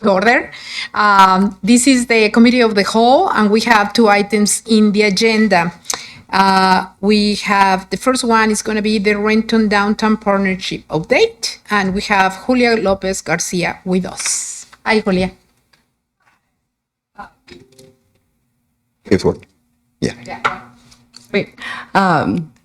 order. This is the committee of the whole, and we have two items in the agenda. We have the first one is going to be the Renton Downtown Partnership update, and we have Julia Lopez Garcia with us. Hi, Julia. It's working. Yeah. Great.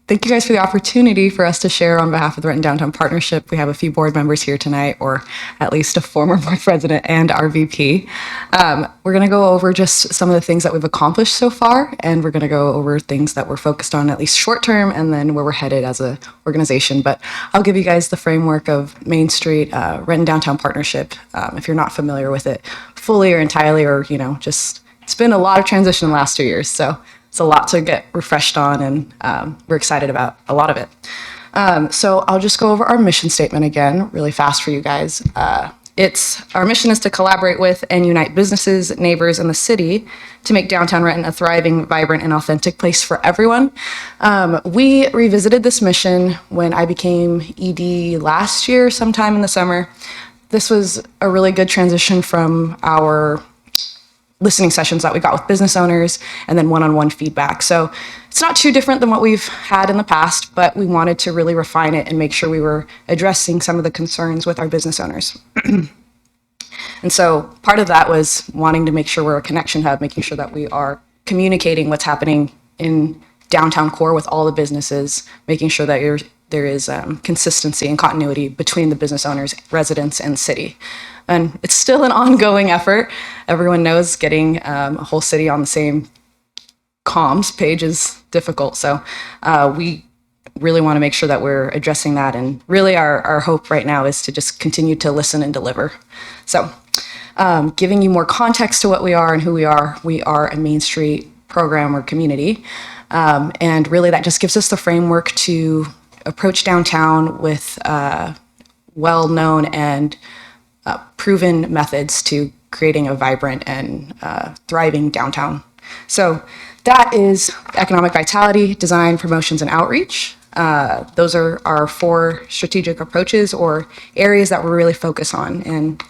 Thank you guys for the opportunity for us to share on behalf of the Renton Downtown Partnership. We have a few board members here tonight, or at least a former board president and our VP. We're going to go over just some of the things that we've accomplished so far, and we're going to go over things that we're focused on, at least short term, and then where we're headed as an organization. But I'll give you guys the framework of Main Street Renton Downtown Partnership, if you're not familiar with it fully or entirely, or, just it's been a lot of transition in the last 2 years. So it's a lot to get refreshed on, and we're excited about a lot of it. So I'll just go over our mission statement again really fast for you guys. Our mission is to collaborate with and unite businesses, neighbors, and the city to make downtown Renton a thriving, vibrant, and authentic place for everyone. We revisited this mission when I became ED last year, sometime in the summer. This was a really good transition from our listening sessions that we got with business owners and then one-on-one feedback. So it's not too different than what we've had in the past, but we wanted to really refine it and make sure we were addressing some of the concerns with our business owners. And so part of that was wanting to make sure we're a connection hub, making sure that we are communicating what's happening in downtown core with all the businesses, making sure that there is consistency and continuity between the business owners, residents, and city. And it's still an ongoing effort. Everyone knows getting a whole city on the same comms page is difficult. So we really want to make sure that we're addressing that. And really our hope right now is to just continue to listen and deliver. So giving you more context to what we are and who we are a Main Street program or community. And really that just gives us the framework to approach downtown with well-known and proven methods to creating a vibrant and thriving downtown. So that is economic vitality, design, promotions, and outreach. Those are our 4 strategic approaches or areas that we're really focused on. And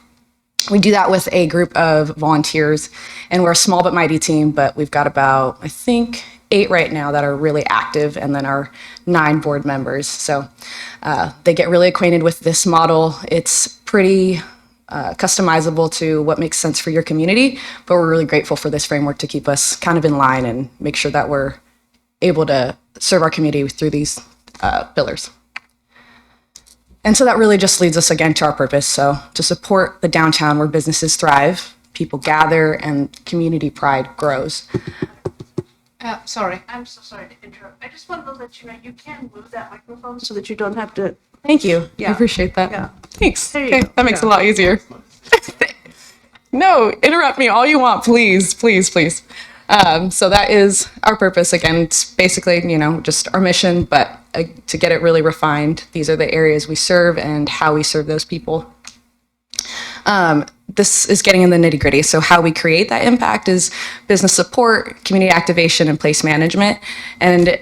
we do that with a group of volunteers, and we're a small but mighty team, but we've got about, I think, 8 right now that are really active, and then our 9 board members. So they get really acquainted with this model. It's pretty customizable to what makes sense for your community, but we're really grateful for this framework to keep us kind of in line and make sure that we're able to serve our community through these pillars. And so that really just leads us again to our purpose. So to support the downtown where businesses thrive, people gather, and community pride grows. Sorry. I'm so sorry to interrupt. I just wanted to let you know you can move that microphone so that you don't have to. Thank you. Yeah. I appreciate that. Yeah. Thanks. There you Okay, go. that makes it a lot easier. No, interrupt me all you want, please, please, please. So that is our purpose. Again, it's basically, just our mission, but to get it really refined, these are the areas we serve and how we serve those people. This is getting in the nitty gritty. So how we create that impact is business support, community activation, and place management. And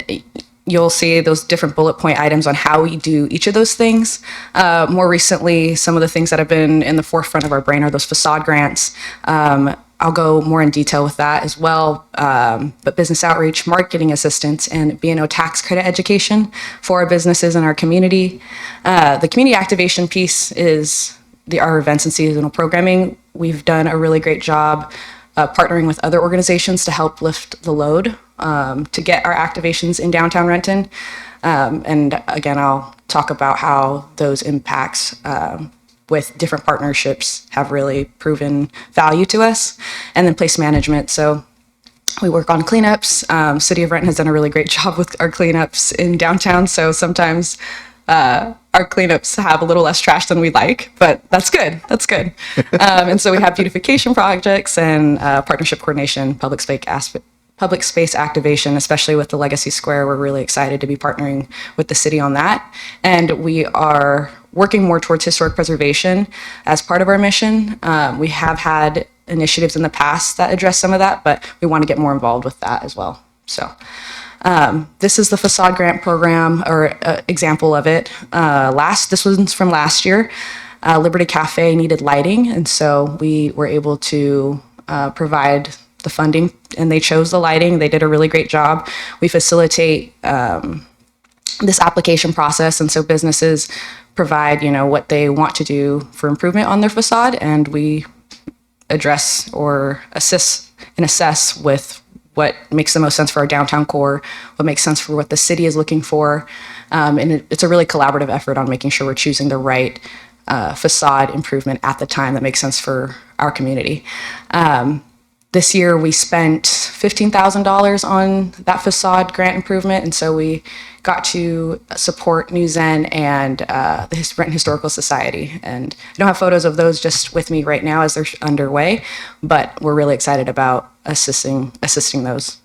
you'll see those different bullet point items on how we do each of those things. More recently, some of the things that have been in the forefront of our brain are those facade grants. I'll go more in detail with that as well. But business outreach, marketing assistance, and B&O tax credit education for our businesses and our community. The community activation piece is our events and seasonal programming. We've done a really great job partnering with other organizations to help lift the load to get our activations in downtown Renton. And again, I'll talk about how those impacts with different partnerships have really proven value to us. And then place management. So we work on cleanups. City of Renton has done a really great job with our cleanups in downtown. So sometimes our cleanups have a little less trash than we like, but that's good. That's good. And so we have beautification projects and partnership coordination, public space activation, especially with the Legacy Square. We're really excited to be partnering with the city on that. And we are working more towards historic preservation as part of our mission. We have had initiatives in the past that address some of that, but we want to get more involved with that as well. So this is the facade grant program or example of it. This one's from last year. Liberty Cafe needed lighting, and so we were able to provide the funding, and they chose the lighting. They did a really great job. We facilitate this application process, and so businesses provide, what they want to do for improvement on their facade, and we address or assess with what makes the most sense for our downtown core, what makes sense for what the city is looking for. And it's a really collaborative effort on making sure we're choosing the right facade improvement at the time that makes sense for our community. This year we spent $15,000 on that facade grant improvement, and so we got to support New Zen and the Renton Historical Society. And I don't have photos of those just with me right now as they're underway, but we're really excited about assisting those.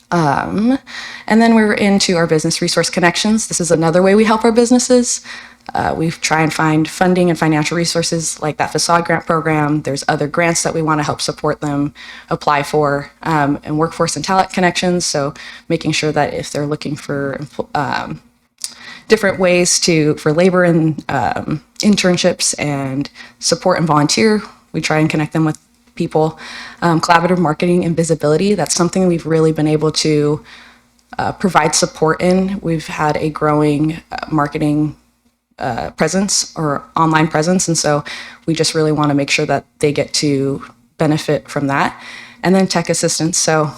And then we're into our business resource connections. This is another way we help our businesses. We try and find funding and financial resources like that facade grant program. There's other grants that we want to help support them apply for, and workforce and talent connections. So making sure that if they're looking for different ways for labor and internships and support and volunteer, we try and connect them with people. Collaborative marketing and visibility, that's something we've really been able to provide support in. We've had a growing marketing presence or online presence, and so we just really want to make sure that they get to benefit from that. And then tech assistance. So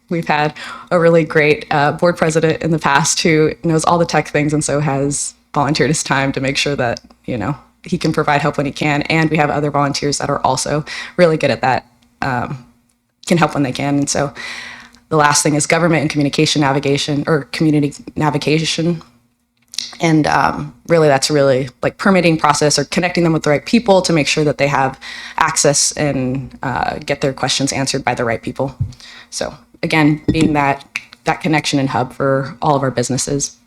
we've had a really great board president in the past who knows all the tech things, and so has volunteered his time to make sure that he can provide help when he can. And we have other volunteers that are also really good at that, can help when they can. And so the last thing is government and communication navigation, or community navigation. And really, that's really like permitting process or connecting them with the right people to make sure that they have access and get their questions answered by the right people. So again, being that connection and hub for all of our businesses.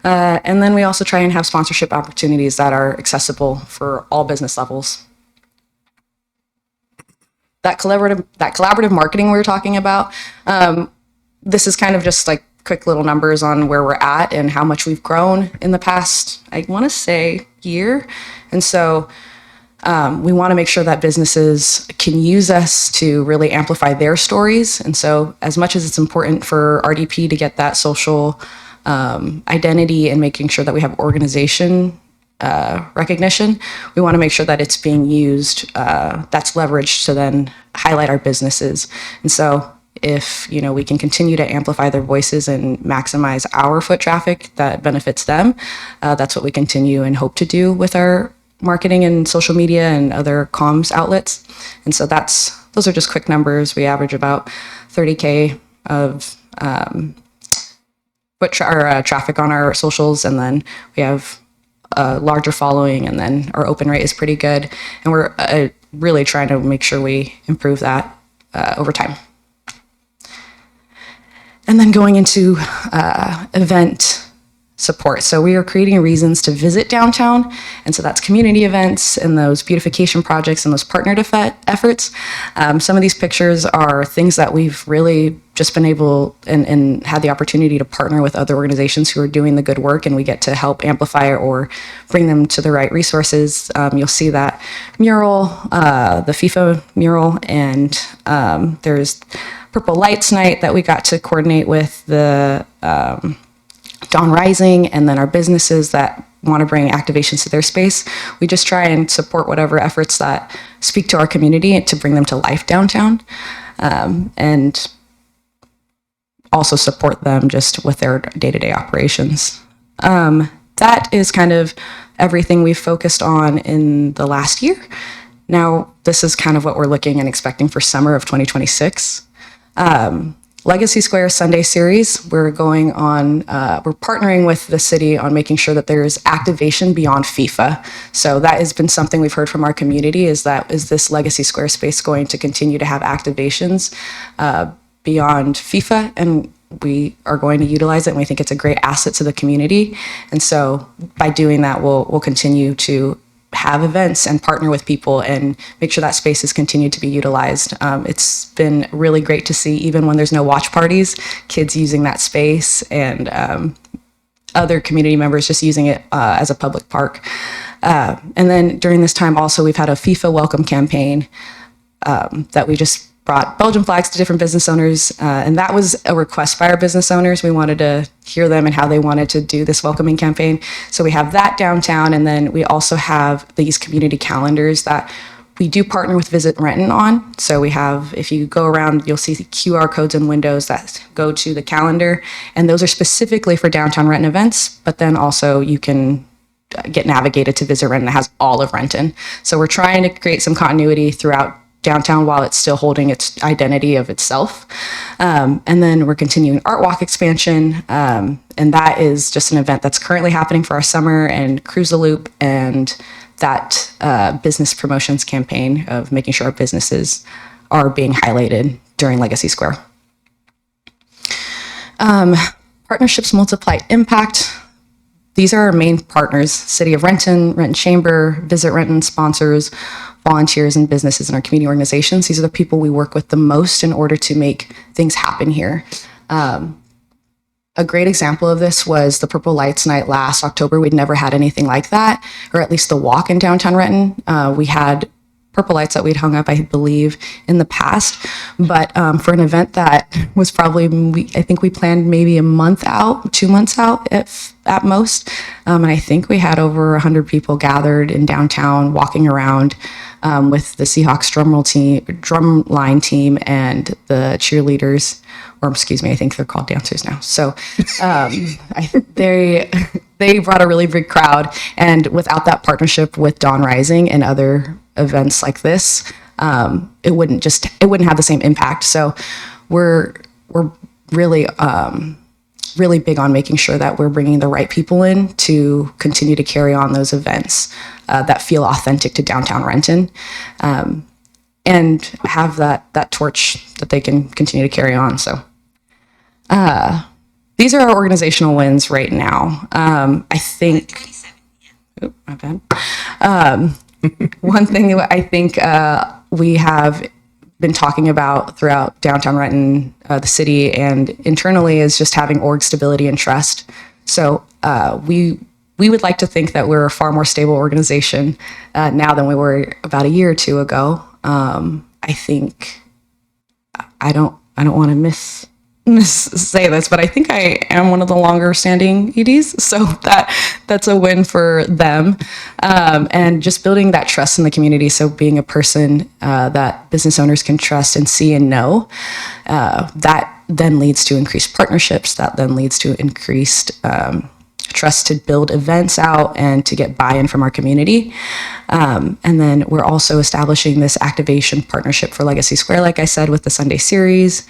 And then we also try and have sponsorship opportunities that are accessible for all business levels. That collaborative marketing we were talking about, this is kind of just like quick little numbers on where we're at and how much we've grown in the past, I want to say, year. And so we want to make sure that businesses can use us to really amplify their stories. And so as much as it's important for RDP to get that social identity and making sure that we have organization recognition, we want to make sure that it's being used, that's leveraged to then highlight our businesses. And so if we can continue to amplify their voices and maximize our foot traffic that benefits them, that's what we continue and hope to do with our marketing and social media and other comms outlets. And so those are just quick numbers. We average about 30K of traffic on our socials, and then we have a larger following, and then our open rate is pretty good, and we're really trying to make sure we improve that over time. And then going into event support. So we are creating reasons to visit downtown. And so that's community events and those beautification projects and those partnered efforts. Some of these pictures are things that we've really just been able and had the opportunity to partner with other organizations who are doing the good work, and we get to help amplify or bring them to the right resources. You'll see that mural, the FIFA mural, and there's Purple Lights Night that we got to coordinate with the Dawn Rising, and then our businesses that want to bring activations to their space. We just try and support whatever efforts that speak to our community to bring them to life downtown, and also support them just with their day-to-day operations. That is kind of everything we've focused on in the last year. Now, this is kind of what we're looking and expecting for summer of 2026. Legacy Square Sunday Series, we're partnering with the city on making sure that there's activation beyond FIFA. So that has been something we've heard from our community, is this Legacy Square space going to continue to have activations beyond FIFA? And we are going to utilize it, and we think it's a great asset to the community. And so by doing that, we'll continue to have events and partner with people and make sure that spaces continue to be utilized. It's been really great to see, even when there's no watch parties, kids using that space, and other community members just using it as a public park. And then during this time also, we've had a FIFA welcome campaign that we just brought Belgian flags to different business owners. And that was a request by our business owners. We wanted to hear them and how they wanted to do this welcoming campaign. So we have that downtown. And then we also have these community calendars that we do partner with Visit Renton on. So we have, if you go around, you'll see the QR codes and windows that go to the calendar. And those are specifically for downtown Renton events. But then also you can get navigated to Visit Renton that has all of Renton. So we're trying to create some continuity throughout downtown while it's still holding its identity of itself. And then we're continuing Art Walk expansion. And that is just an event that's currently happening for our summer, and Cruise the Loop, and that business promotions campaign of making sure our businesses are being highlighted during Legacy Square. Partnerships multiply impact. These are our main partners: City of Renton, Renton Chamber, Visit Renton sponsors, volunteers, and businesses in our community organizations. These are the people we work with the most in order to make things happen here. A great example of this was the Purple Lights Night last October. We'd never had anything like that, or at least the walk in downtown Renton. We had purple lights that we'd hung up, I believe, in the past. But for an event that was probably, I think we planned maybe a month out, 2 months out at most. And I think we had over 100 people gathered in downtown walking around with the Seahawks drumline team and the cheerleaders, or excuse me, I think they're called dancers now. So they brought a really big crowd. And without that partnership with Dawn Rising and other events like this, it wouldn't have the same impact. So we're really really big on making sure that we're bringing the right people in to continue to carry on those events that feel authentic to downtown Renton, and have that torch that they can continue to carry on. So these are our organizational wins right now. I think, my bad. One thing that I think we have been talking about throughout downtown Renton, the city, and internally is just having org stability and trust. So we would like to think that we're a far more stable organization now than we were about a year or two ago. I think I don't want to say this, but I think I am one of the longer standing EDs. So that's a win for them. And just building that trust in the community. So being a person that business owners can trust and see and know, that then leads to increased partnerships. That then leads to increased trust to build events out and to get buy-in from our community. And then we're also establishing this activation partnership for Legacy Square, like I said, with the Sunday series.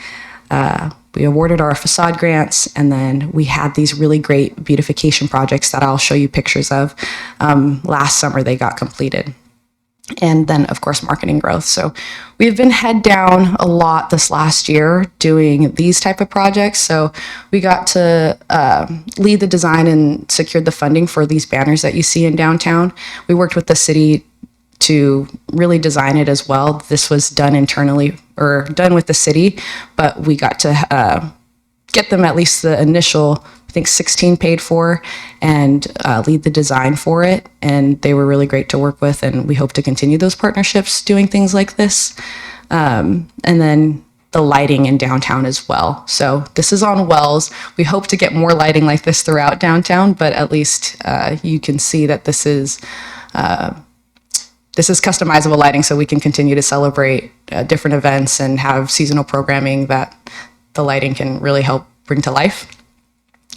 We awarded our facade grants, and then we had these really great beautification projects that I'll show you pictures of. Last summer, they got completed. And then, of course, marketing growth. So we've been head down a lot this last year doing these type of projects. So we got to lead the design and secured the funding for these banners that you see in downtown. We worked with the city to really design it as well. This was done internally, or done with the city, but we got to get them at least the initial, I think 16 paid for, and lead the design for it. And they were really great to work with, and we hope to continue those partnerships doing things like this. And then the lighting in downtown as well. So this is on Wells. We hope to get more lighting like this throughout downtown, but at least you can see that this is customizable lighting, so we can continue to celebrate different events and have seasonal programming that the lighting can really help bring to life.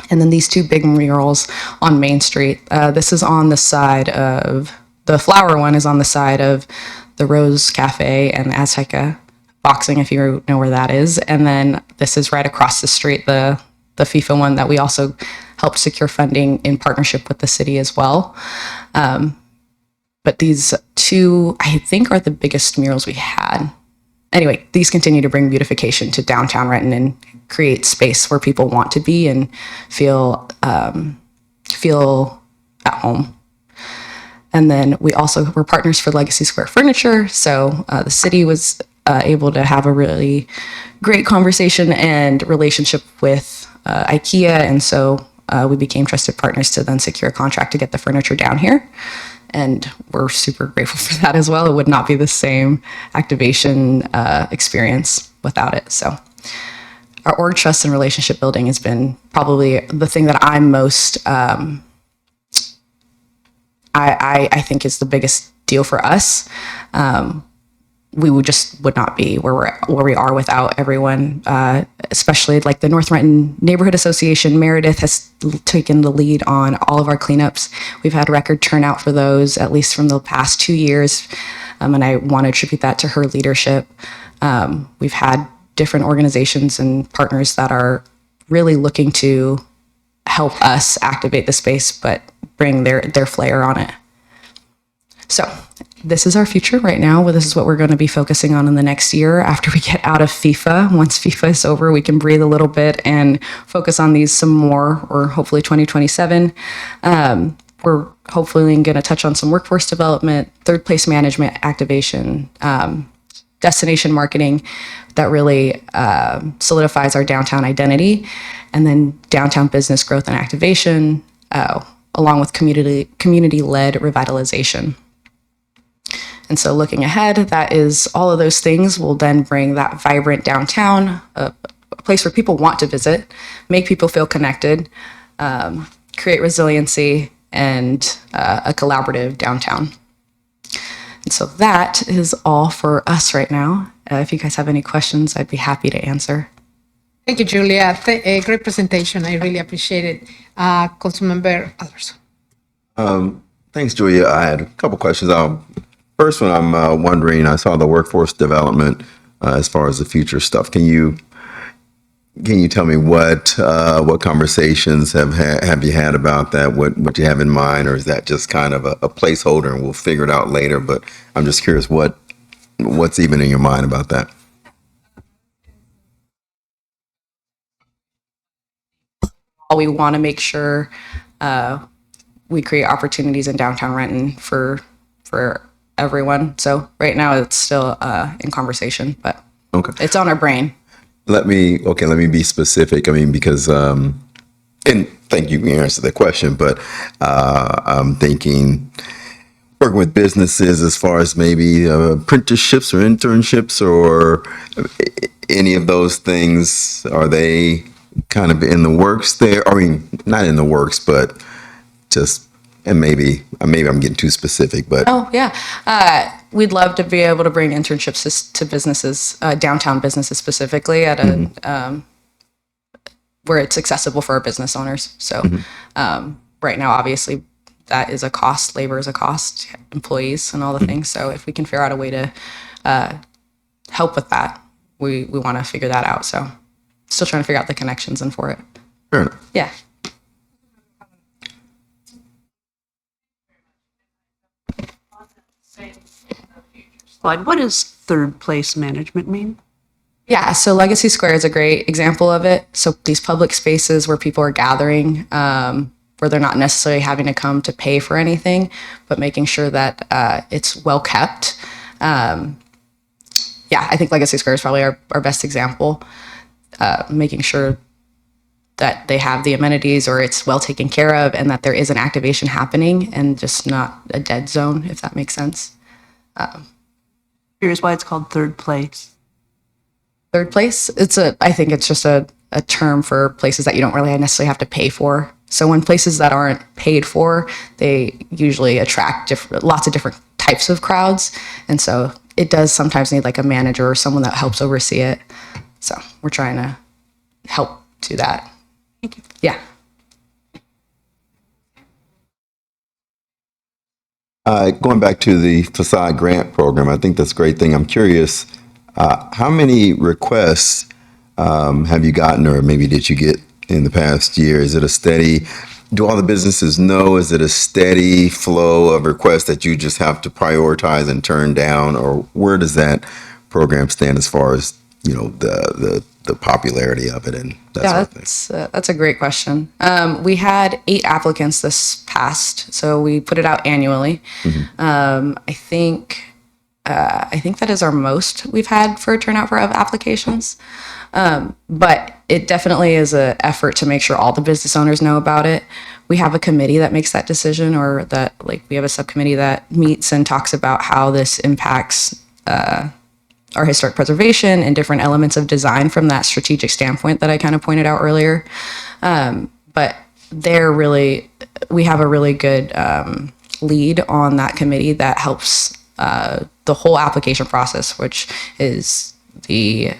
And then these two big murals on Main Street. This is on the side of, the flower one is on the side of the Rose Cafe and the Azteca Boxing, if you know where that is. And then this is right across the street, the FIFA one that we also helped secure funding in partnership with the city as well. But these two, I think, are the biggest murals we had. Anyway, these continue to bring beautification to downtown Renton and create space where people want to be and feel at home. And then we're partners for Legacy Square Furniture. So the city was able to have a really great conversation and relationship with IKEA. And so we became trusted partners to then secure a contract to get the furniture down here. And we're super grateful for that as well. It would not be the same activation experience without it. So our org trust and relationship building has been probably the thing that I'm most, I think is the biggest deal for us. We would not be where we are without everyone, especially like the North Renton Neighborhood Association. Meredith has taken the lead on all of our cleanups. We've had record turnout for those, at least from the past 2 years, and I want to attribute that to her leadership. We've had different organizations and partners that are really looking to help us activate the space, but bring their flair on it. So this is our future right now. Well, this is what we're going to be focusing on in the next year after we get out of FIFA. Once FIFA is over, we can breathe a little bit and focus on these some more, or hopefully 2027. We're hopefully going to touch on some workforce development, third place management activation, destination marketing that really solidifies our downtown identity, and then downtown business growth and activation, along with community-led revitalization. And so looking ahead, that is all of those things will then bring that vibrant downtown, a place where people want to visit, make people feel connected, create resiliency, and a collaborative downtown. And so that is all for us right now. If you guys have any questions, I'd be happy to answer. Thank you, Julia. A great presentation. I really appreciate it. Councilmember Alderson. Thanks, Julia. I had a couple questions. First one, I'm wondering, I saw the workforce development as far as the future stuff. Can you tell me what conversations have you had about that? What you have in mind, or is that just kind of a placeholder and we'll figure it out later? But I'm just curious what's even in your mind about that. We want to make sure we create opportunities in downtown Renton for everyone. So right now it's still in conversation, but Okay. it's on our brain. Let me be specific. I mean, because, and thank you for answering the question, but I'm thinking working with businesses as far as maybe apprenticeships or internships or any of those things. Are they kind of in the works there? I mean, not in the works, but just, and maybe I'm getting too specific, but. Oh, yeah. We'd love to be able to bring internships to businesses, downtown businesses specifically, at a where it's accessible for our business owners. So right now, obviously, that is a cost. Labor is a cost, employees and all the things. So if we can figure out a way to help with that, we want to figure that out. So still trying to figure out the connections and for it. Fair enough. Yeah. Slide. What does third place management mean? Yeah, so Legacy Square is a great example of it. So these public spaces where people are gathering, where they're not necessarily having to come to pay for anything, but making sure that it's well kept. Yeah, I think Legacy Square is probably our best example, making sure that they have the amenities or it's well taken care of and that there is an activation happening and just not a dead zone, if that makes sense. Curious why it's called third place. Third place, I think it's just a term for places that you don't really necessarily have to pay for. So when places that aren't paid for, they usually attract lots of different types of crowds. And so it does sometimes need like a manager or someone that helps oversee it. So we're trying to help do that. Thank you. Yeah. Going back to the facade grant program, I think that's a great thing. I'm curious, how many requests have you gotten, or maybe did you get in the past year? Is it a steady, do all the businesses know, is it a steady flow of requests that you just have to prioritize and turn down, or where does that program stand as far as, you know, the popularity of it and that sort of thing? That's a great question. We had 8 applicants this past, so we put it out annually. I think I think that is our most we've had for a turnout for applications. But it definitely is an effort to make sure all the business owners know about it. We have a committee that makes that decision, or that like we have a subcommittee that meets and talks about how this impacts our historic preservation and different elements of design from that strategic standpoint that I kind of pointed out earlier. But we have a really good lead on that committee that helps the whole application process, which is the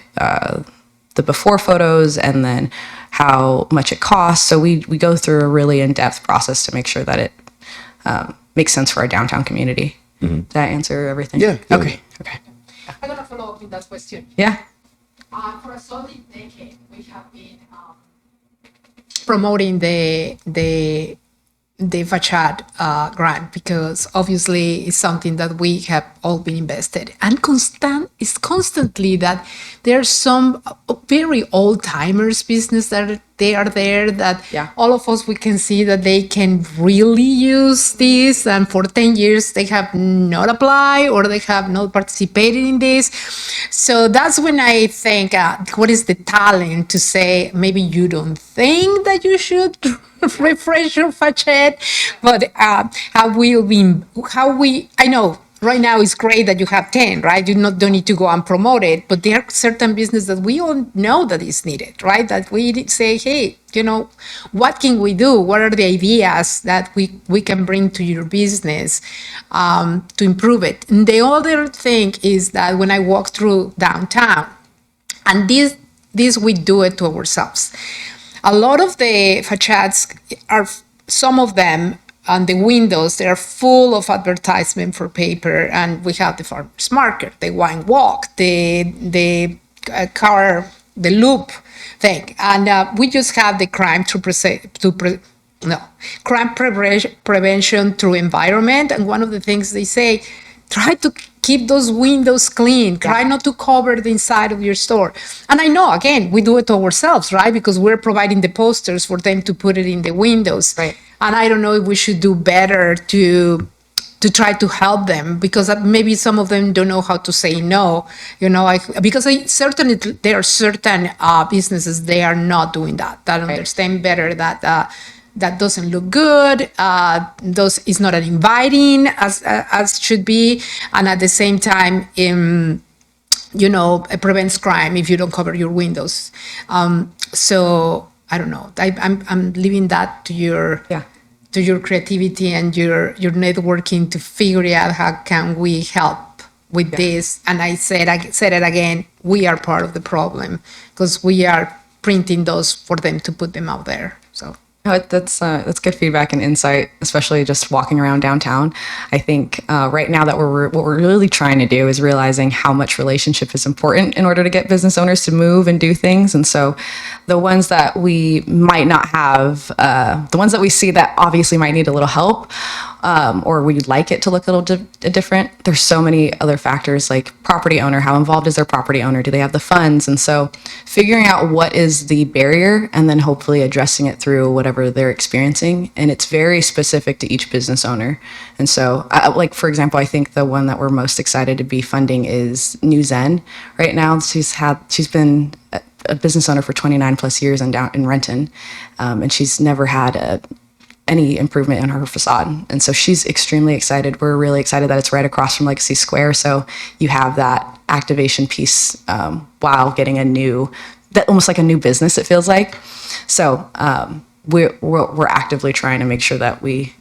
before photos and then how much it costs. So we go through a really in-depth process to make sure that it makes sense for our downtown community. Did that answer everything? Yeah. Okay. I'm going to follow up with that question. Yeah. For a solid decade, we have been promoting the facade grant, because obviously it's something that we have all been invested, and it's constantly that there are some very old timers business that they are there that all of us, we can see that they can really use this, and for 10 years they have not applied or they have not participated in this. So that's when I think, what is the talent to say, maybe you don't think that you should refresh your facade, but I know right now it's great that you have 10, right? You don't need to go and promote it, but there are certain business that we all know that is needed, right? That we say, hey, what can we do? What are the ideas that we can bring to your business to improve it? And the other thing is that when I walk through downtown, and this we do it to ourselves. A lot of the facades some of them on the windows, they are full of advertisement for paper, and we have the farmers market, the wine walk, the loop thing, and we just have the crime crime prevention through environment. And one of the things they say, try to keep those windows clean. Try not to cover the inside of your store. And I know, again, we do it ourselves, right? Because we're providing the posters for them to put it in the windows. Right. And I don't know if we should do better to try to help them, because maybe some of them don't know how to say no. Because certainly there are certain businesses, they are not doing that. That understand better that that doesn't look good. Those is not as inviting as should be, and at the same time, it prevents crime if you don't cover your windows. So I don't know. I'm leaving that to your creativity and your networking to figure out how can we help with this. And I said it again. We are part of the problem because we are printing those for them to put them out there. So. No, that's good feedback and insight, especially just walking around downtown. I think right now that what we're really trying to do is realizing how much relationship is important in order to get business owners to move and do things. And so the ones that we might not have, the ones that we see that obviously might need a little help, or we'd like it to look a little different. There's so many other factors like property owner. How involved is their property owner? Do they have the funds? And so figuring out what is the barrier and then hopefully addressing it through whatever they're experiencing. And it's very specific to each business owner. And so like, for example, I think the one that we're most excited to be funding is New Zen right now. She's been a business owner for 29 plus years in Renton. And she's never had any improvement in her facade. And so she's extremely excited. We're really excited that it's right across from Legacy Square. So you have that activation piece while getting almost like a new business, it feels like. So we're actively trying to make sure that we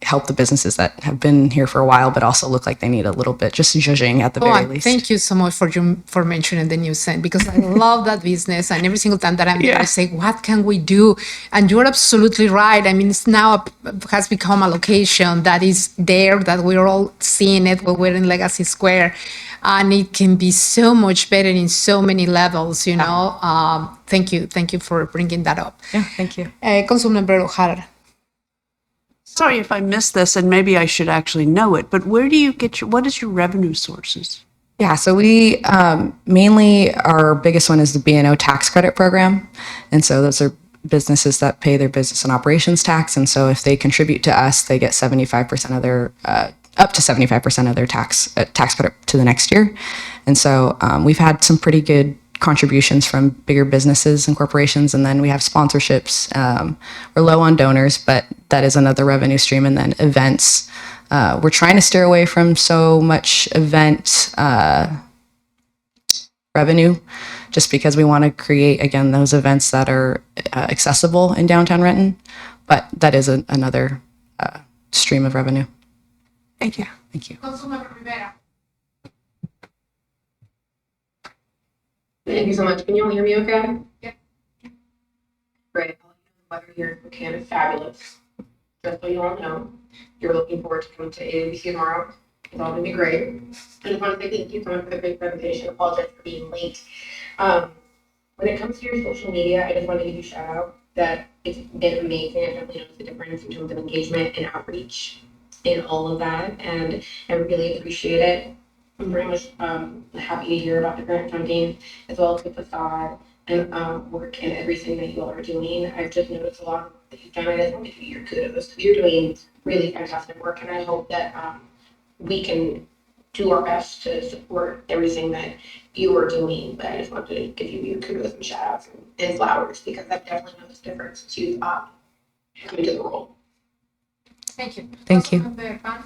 help the businesses that have been here for a while, but also look like they need a little bit, just judging at the very least. Thank you so much for mentioning the New Zen, because I love that business, and every single time that I'm there, I say, what can we do? And you're absolutely right. I mean, it's now has become a location that is there, that we're all seeing it when we're in Legacy Square, and it can be so much better in so many levels, Thank you for bringing that up. Yeah, thank you. Councilmember O'Hara. Sorry if I missed this, and maybe I should actually know it, but where do you get what is your revenue sources? Yeah, so we mainly, our biggest one is the B&O tax credit program. And so those are businesses that pay their business and operations tax. And so if they contribute to us, they get 75% of their up to 75% of their tax credit to the next year. And so we've had some pretty good contributions from bigger businesses and corporations, and then we have sponsorships. We're low on donors, but that is another revenue stream. And then events. We're trying to steer away from so much event revenue, just because we want to create, again, those events that are accessible in downtown Renton. But that is another stream of revenue. Thank you. Thank you. Councilmember Rivera. Thank you so much. Can you all hear me okay? Yeah. Great. The weather here in Spokane is fabulous. Just so you all know, you're looking forward to coming to AABC tomorrow. It's all going to be great. I just want to say thank you so much for the great presentation. Apologize for being late. When it comes to your social media, I just want to give you a shout out that it's been amazing. I definitely noticed the difference in terms of engagement and outreach in all of that, and I really appreciate it. I'm very much happy to hear about the grant funding as well as the facade and work and everything that you all are doing. I've just noticed a lot of work that you've done. I just want to give you your kudos because you're doing really fantastic work, and I hope that we can do our best to support everything that you are doing. But I just want to give you your kudos and shout outs and flowers because I've definitely noticed a difference since you come into the role. Thank you. Thank you. Councilmember Pan.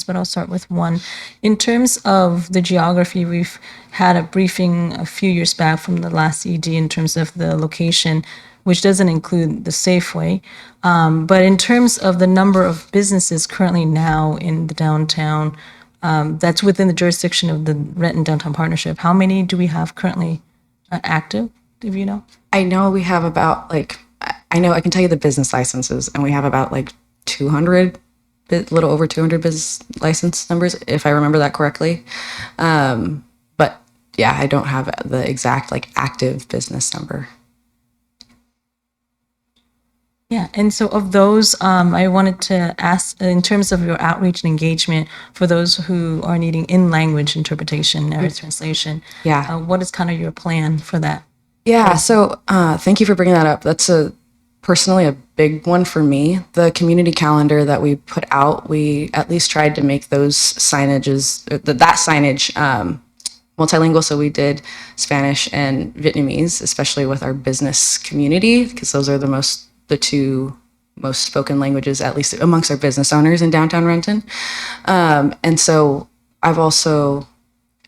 But I'll start with one. In terms of the geography, we've had a briefing a few years back from the last ED in terms of the location, which doesn't include the Safeway. But in terms of the number of businesses currently now in the downtown, that's within the jurisdiction of the Renton Downtown Partnership, how many do we have currently active, if you know? I know we have about I can tell you the business licenses, and we have about 200, a little over 200 business license numbers, if I remember that correctly. But yeah, I don't have the exact active business number. Yeah, and so of those, I wanted to ask, in terms of your outreach and engagement for those who are needing in-language interpretation or translation, Yeah. what is kind of your plan for that? Yeah, so thank you for bringing that up. That's personally a big one for me. The community calendar that we put out, we at least tried to make those signages, that signage multilingual. So we did Spanish and Vietnamese, especially with our business community, because those are the two most spoken languages, at least amongst our business owners in downtown Renton. And so I've also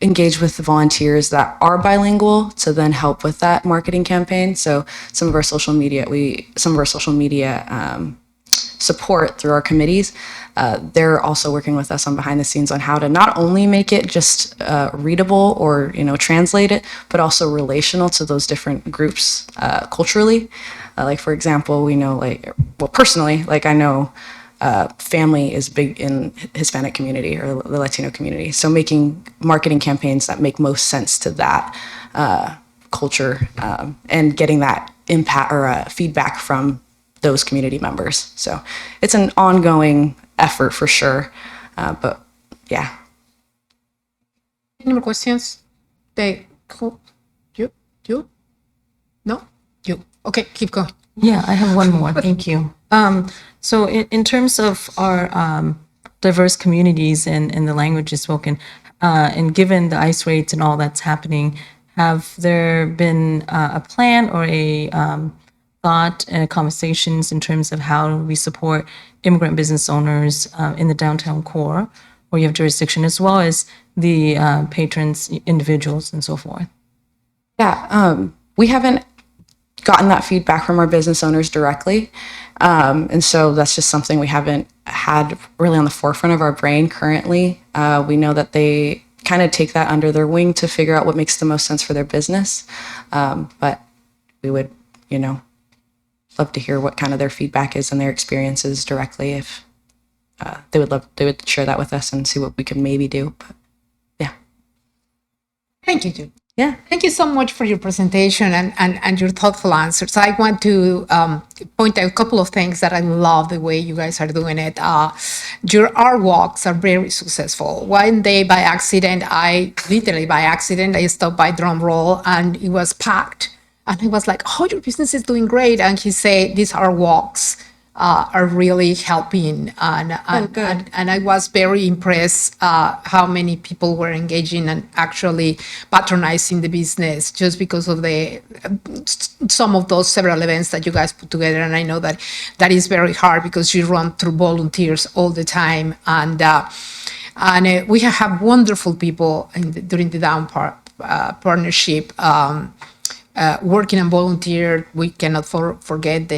engage with the volunteers that are bilingual to then help with that marketing campaign. So some of our social media support through our committees, they're also working with us on behind the scenes on how to not only make it just readable or translate it, but also relational to those different groups culturally. For example, we know personally, I know family is big in Hispanic community or the Latino community. So making marketing campaigns that make most sense to that culture and getting that impact or feedback from those community members. So it's an ongoing effort for sure. But yeah. Any more questions? You? No? You. Okay, keep going. Yeah, I have one more. Thank you. So in terms of our diverse communities and the languages spoken, and given the ICE rates and all that's happening, have there been a plan or a thought and conversations in terms of how we support immigrant business owners in the downtown core, where you have jurisdiction, as well as the patrons, individuals, and so forth? Yeah, we haven't gotten that feedback from our business owners directly. And so that's just something we haven't had really on the forefront of our brain currently. We know that they kind of take that under their wing to figure out what makes the most sense for their business. But we would, love to hear what kind of their feedback is and their experiences directly if they would share that with us and see what we could maybe do. But yeah. Thank you, Jude. Yeah. Thank you so much for your presentation and your thoughtful answers. I want to point out a couple of things that I love the way you guys are doing it. Your art walks are very successful. One day literally by accident, I stopped by Drum Roll and it was packed. And I was like, oh, your business is doing great. And he said, these are walks are really helping. And I was very impressed how many people were engaging and actually patronizing the business just because of the some of those several events that you guys put together. And I know that that is very hard because you run through volunteers all the time. And we have wonderful people during the partnership. Working and volunteer, we cannot forget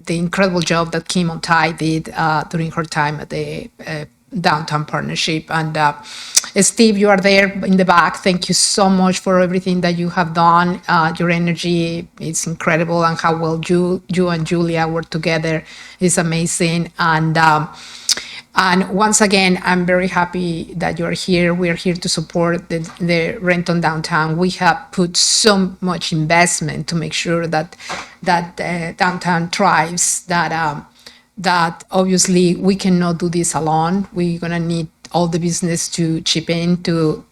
the incredible job that Kim Ontai did during her time at the downtown partnership. And Steve, you are there in the back. Thank you so much for everything that you have done. Your energy is incredible, and how well you and Julia work together is amazing. And once again, I'm very happy that you're here. We're here to support the Renton downtown. We have put so much investment to make sure that downtown thrives. That obviously we cannot do this alone. We're gonna need all the business to chip in to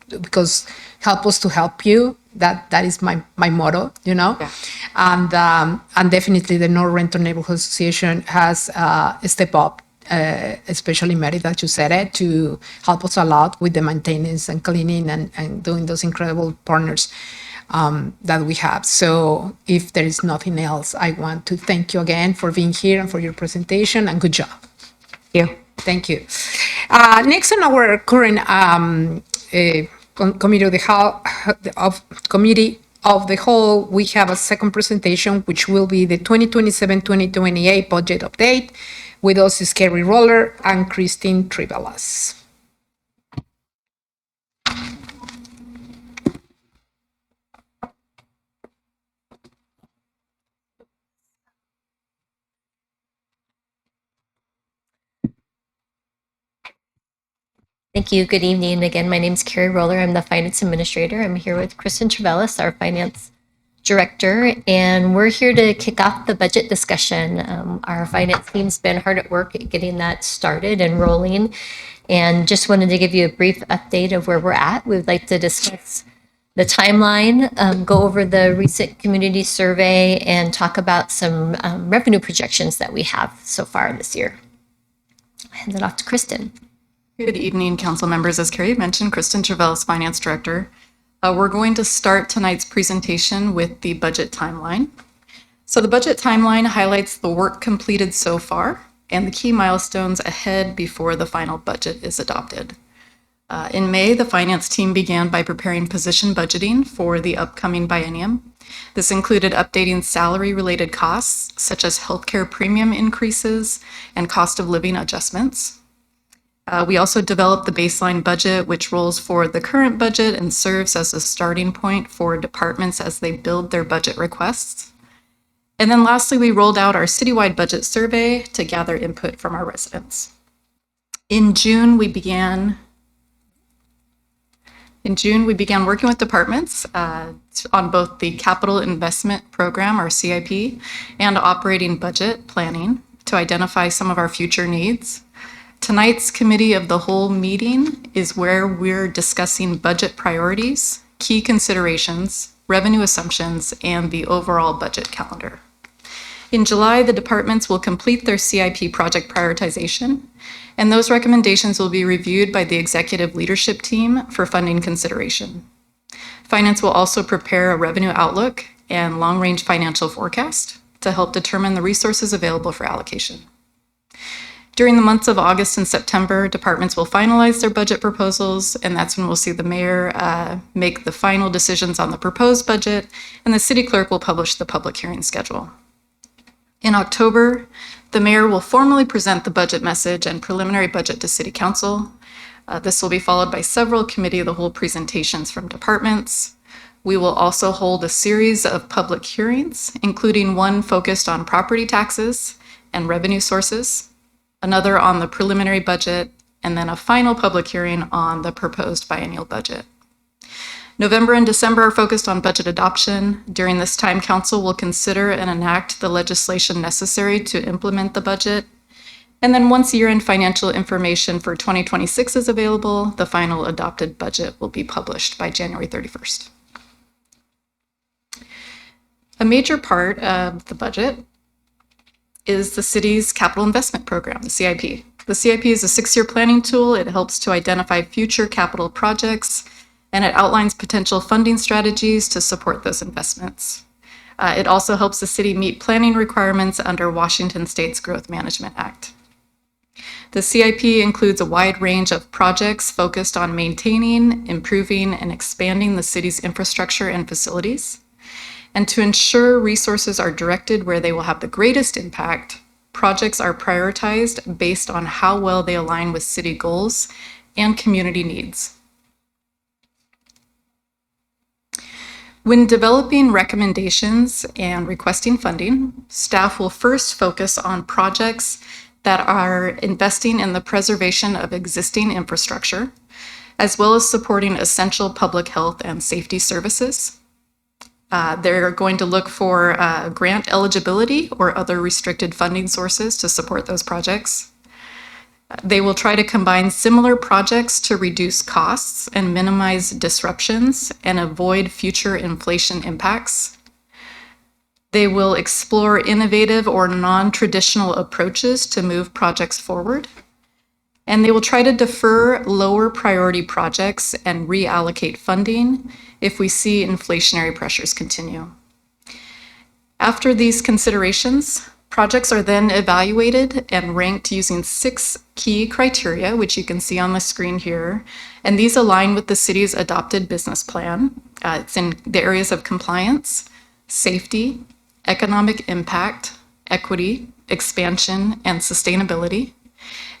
because help us to help you. That is my motto, you know. Yeah. And definitely the North Renton Neighborhood Association has stepped up. Especially Mary, that you said it, to help us a lot with the maintenance and cleaning and doing those incredible partners that we have. So if there is nothing else, I want to thank you again for being here and for your presentation, and good job. Thank you. Thank you. Next on our current committee of the whole, we have a second presentation, which will be the 2027-2028 budget update. With us is Kerry Roller and Christine Trivelas. Thank you. Good evening. Again, my name is Carrie Roller. I'm the Finance Administrator. I'm here with Kristen Trevellis, our Finance Director, and we're here to kick off the budget discussion. Our finance team's been hard at work at getting that started and rolling, and just wanted to give you a brief update of where we're at. We'd like to discuss the timeline, go over the recent community survey, and talk about some revenue projections that we have so far this year. I'll hand it off to Kristen. Good evening, council members. As Carrie mentioned, Kristen Trevellis, Finance Director. We're going to start tonight's presentation with the budget timeline. So the budget timeline highlights the work completed so far and the key milestones ahead before the final budget is adopted. In May, the finance team began by preparing position budgeting for the upcoming biennium. This included updating salary-related costs, such as healthcare premium increases and cost of living adjustments. We also developed the baseline budget, which rolls forward the current budget and serves as a starting point for departments as they build their budget requests. And then lastly, we rolled out our citywide budget survey to gather input from our residents. In June, we began working with departments on both the Capital Investment Program, or CIP, and operating budget planning to identify some of our future needs. Tonight's committee of the whole meeting is where we're discussing budget priorities, key considerations, revenue assumptions, and the overall budget calendar. In July, the departments will complete their CIP project prioritization, and those recommendations will be reviewed by the executive leadership team for funding consideration. Finance will also prepare a revenue outlook and long-range financial forecast to help determine the resources available for allocation. During the months of August and September, departments will finalize their budget proposals, and that's when we'll see the mayor make the final decisions on the proposed budget, and the city clerk will publish the public hearing schedule. In October, the mayor will formally present the budget message and preliminary budget to City Council. This will be followed by several committee of the whole presentations from departments. We will also hold a series of public hearings, including one focused on property taxes and revenue sources, another on the preliminary budget, and then a final public hearing on the proposed biennial budget. November and December are focused on budget adoption. During this time, Council will consider and enact the legislation necessary to implement the budget. And then once year-end financial information for 2026 is available, the final adopted budget will be published by January 31st. A major part of the budget is the city's capital investment program, the CIP. The CIP is a 6-year planning tool. It helps to identify future capital projects, and it outlines potential funding strategies to support those investments. It also helps the city meet planning requirements under Washington State's Growth Management Act. The CIP includes a wide range of projects focused on maintaining, improving, and expanding the city's infrastructure and facilities. And to ensure resources are directed where they will have the greatest impact, projects are prioritized based on how well they align with city goals and community needs. When developing recommendations and requesting funding, staff will first focus on projects that are investing in the preservation of existing infrastructure, as well as supporting essential public health and safety services. They're going to look for grant eligibility or other restricted funding sources to support those projects. They will try to combine similar projects to reduce costs and minimize disruptions and avoid future inflation impacts. They will explore innovative or non-traditional approaches to move projects forward. And they will try to defer lower priority projects and reallocate funding if we see inflationary pressures continue. After these considerations, projects are then evaluated and ranked using 6 key criteria, which you can see on the screen here. And these align with the city's adopted business plan. It's in the areas of compliance, safety, economic impact, equity, expansion, and sustainability.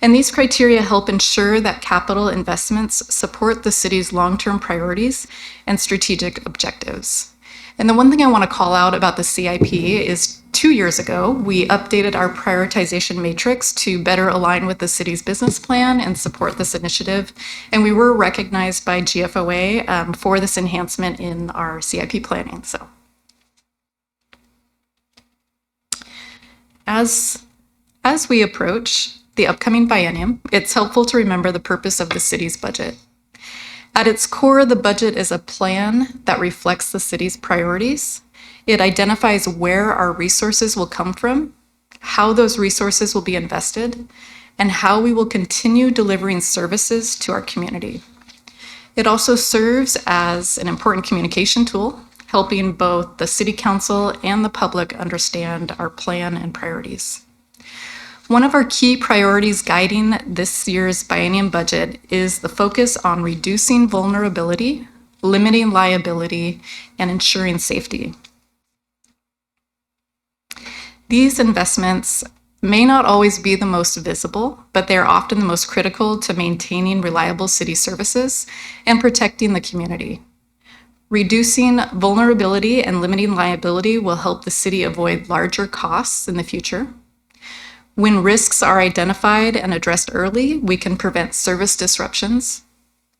And these criteria help ensure that capital investments support the city's long-term priorities and strategic objectives. And the one thing I want to call out about the CIP is 2 years ago, we updated our prioritization matrix to better align with the city's business plan and support this initiative. And we were recognized by GFOA for this enhancement in our CIP planning. So, as we approach the upcoming biennium, it's helpful to remember the purpose of the city's budget. At its core, the budget is a plan that reflects the city's priorities. It identifies where our resources will come from, how those resources will be invested, and how we will continue delivering services to our community. It also serves as an important communication tool, helping both the City Council and the public understand our plan and priorities. One of our key priorities guiding this year's biennium budget is the focus on reducing vulnerability, limiting liability, and ensuring safety. These investments may not always be the most visible, but they are often the most critical to maintaining reliable city services and protecting the community. Reducing vulnerability and limiting liability will help the city avoid larger costs in the future. When risks are identified and addressed early, we can prevent service disruptions,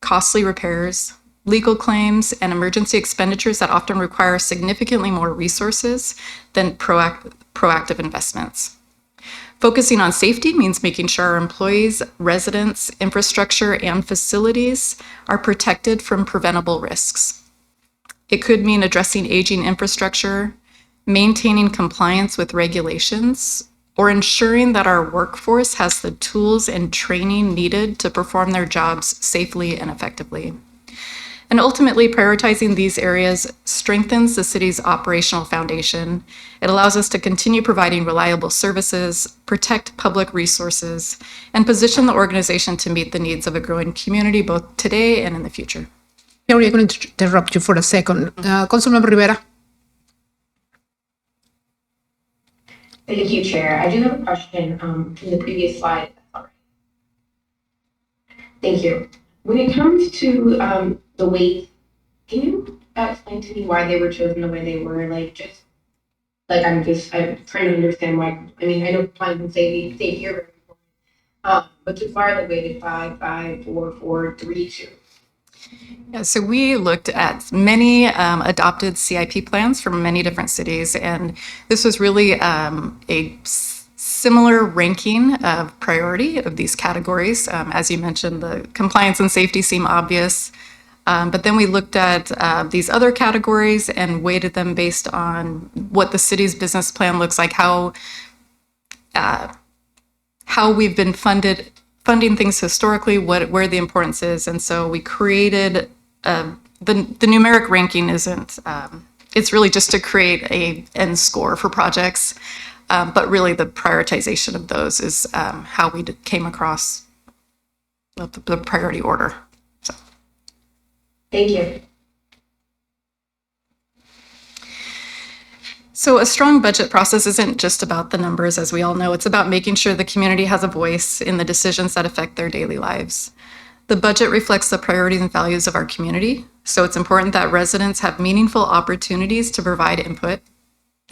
costly repairs, legal claims, and emergency expenditures that often require significantly more resources than proactive investments. Focusing on safety means making sure our employees, residents, infrastructure, and facilities are protected from preventable risks. It could mean addressing aging infrastructure, maintaining compliance with regulations, or ensuring that our workforce has the tools and training needed to perform their jobs safely and effectively. And ultimately, prioritizing these areas strengthens the city's operational foundation. It allows us to continue providing reliable services, protect public resources, and position the organization to meet the needs of a growing community both today and in the future. Here we're going to interrupt you for a second. Councilmember Rivera. Thank you, Chair. I do have a question from the previous slide. Thank you. When it comes to the weight, can you explain to me why they were chosen the way they were? I'm trying to understand why. I mean, I know compliance and safety are very important, but just why are they weighted 5, 5, 4, 4, 3, 2? Yeah, so we looked at many adopted CIP plans from many different cities, and this was really a similar ranking of priority of these categories. As you mentioned, the compliance and safety seem obvious. But then we looked at these other categories and weighted them based on what the city's business plan looks like, how we've been funding things historically, where the importance is. And so we created the numeric ranking isn't, it's really just to create a end score for projects. But really the prioritization of those is how we came across the priority order. Thank you. So a strong budget process isn't just about the numbers, as we all know. It's about making sure the community has a voice in the decisions that affect their daily lives. The budget reflects the priorities and values of our community, so it's important that residents have meaningful opportunities to provide input.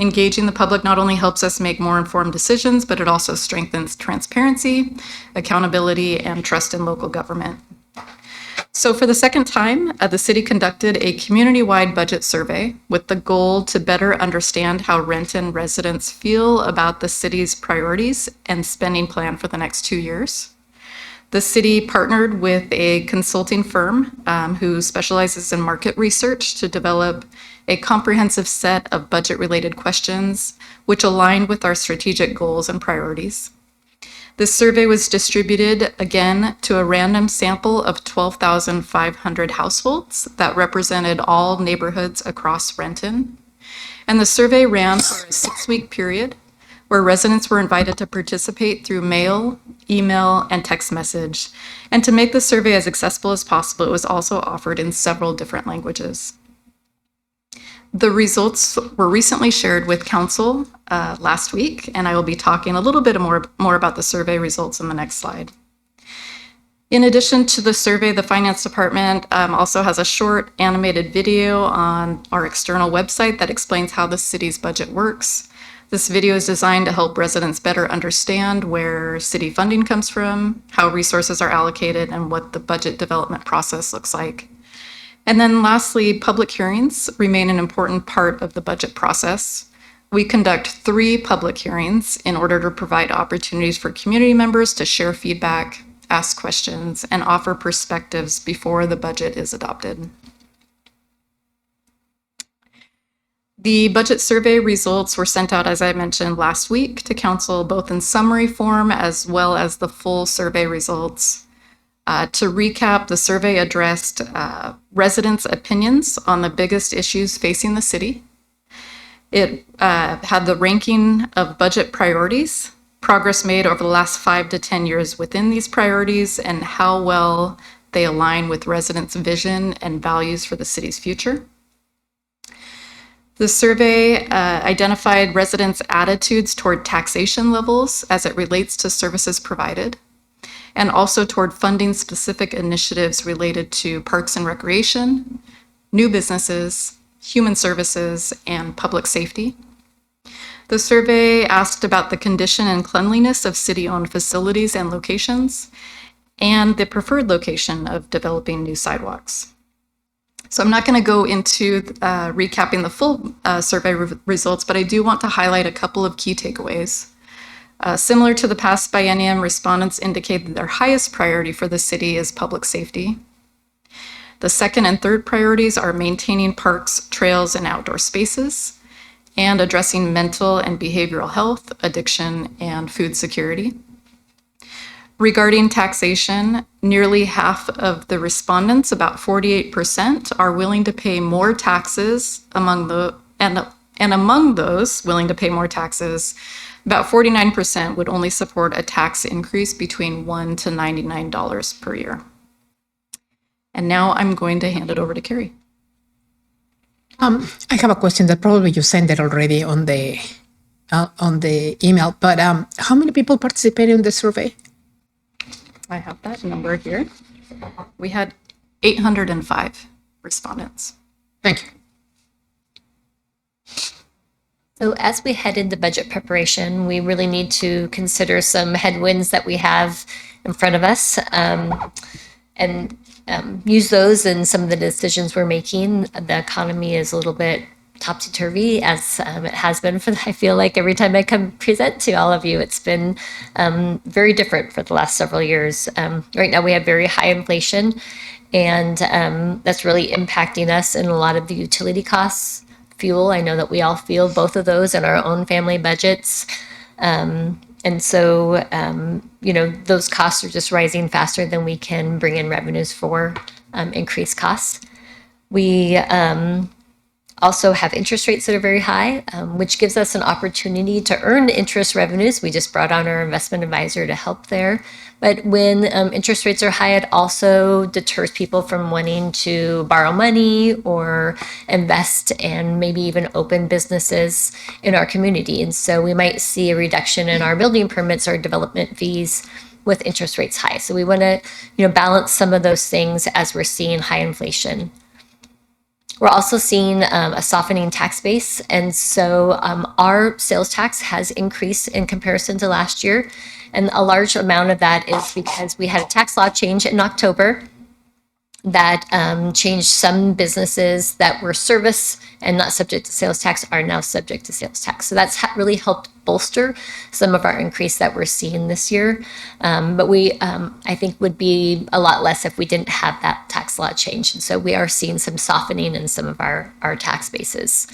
Engaging the public not only helps us make more informed decisions, but it also strengthens transparency, accountability, and trust in local government. So for the second time, the city conducted a community-wide budget survey with the goal to better understand how Renton residents feel about the city's priorities and spending plan for the next 2 years. The city partnered with a consulting firm who specializes in market research to develop a comprehensive set of budget-related questions which aligned with our strategic goals and priorities. This survey was distributed again to a random sample of 12,500 households that represented all neighborhoods across Renton. And the survey ran for a 6-week period where residents were invited to participate through mail, email, and text message. And to make the survey as accessible as possible, it was also offered in several different languages. The results were recently shared with council last week, and I will be talking a little bit more about the survey results in the next slide. In addition to the survey, the finance department also has a short animated video on our external website that explains how the city's budget works. This video is designed to help residents better understand where city funding comes from, how resources are allocated, and what the budget development process looks like. And then lastly, public hearings remain an important part of the budget process. We conduct 3 public hearings in order to provide opportunities for community members to share feedback, ask questions, and offer perspectives before the budget is adopted. The budget survey results were sent out, as I mentioned, last week to council, both in summary form as well as the full survey results. To recap, the survey addressed residents' opinions on the biggest issues facing the city. It had the ranking of budget priorities, progress made over the last 5 to 10 years within these priorities, and how well they align with residents' vision and values for the city's future. The survey identified residents' attitudes toward taxation levels as it relates to services provided, and also toward funding specific initiatives related to parks and recreation, new businesses, human services, and public safety. The survey asked about the condition and cleanliness of city-owned facilities and locations, and the preferred location of developing new sidewalks. So I'm not going to go into recapping the full survey results, but I do want to highlight a couple of key takeaways. Similar to the past biennium, respondents indicate that their highest priority for the city is public safety. The second and third priorities are maintaining parks, trails, and outdoor spaces, and addressing mental and behavioral health, addiction, and food security. Regarding taxation, nearly half of the respondents, about 48%, are willing to pay more taxes among those willing to pay more taxes, about 49% would only support a tax increase between $1 to $99 per year. And now I'm going to hand it over to Carrie. I have a question that probably you sent it already on the email, but how many people participated in the survey? I have that number here. We had 805 respondents. Thank you. So as we head into budget preparation, we really need to consider some headwinds that we have in front of us and use those in some of the decisions we're making. The economy is a little bit topsy-turvy as it has been for, I feel like every time I come present to all of you, it's been very different for the last several years. Right now we have very high inflation, and that's really impacting us in a lot of the utility costs. Fuel, I know that we all feel both of those in our own family budgets. And so, those costs are just rising faster than we can bring in revenues for increased costs. We also have interest rates that are very high, which gives us an opportunity to earn interest revenues. We just brought on our investment advisor to help there. But when interest rates are high, it also deters people from wanting to borrow money or invest and maybe even open businesses in our community. And so we might see a reduction in our building permits or development fees with interest rates high. So we want to, balance some of those things as we're seeing high inflation. We're also seeing a softening tax base. And so our sales tax has increased in comparison to last year. And a large amount of that is because we had a tax law change in October that changed some businesses that were service and not subject to sales tax are now subject to sales tax. So that's really helped bolster some of our increase that we're seeing this year. But we, I think, would be a lot less if we didn't have that tax law change. And so we are seeing some softening in some of our tax bases.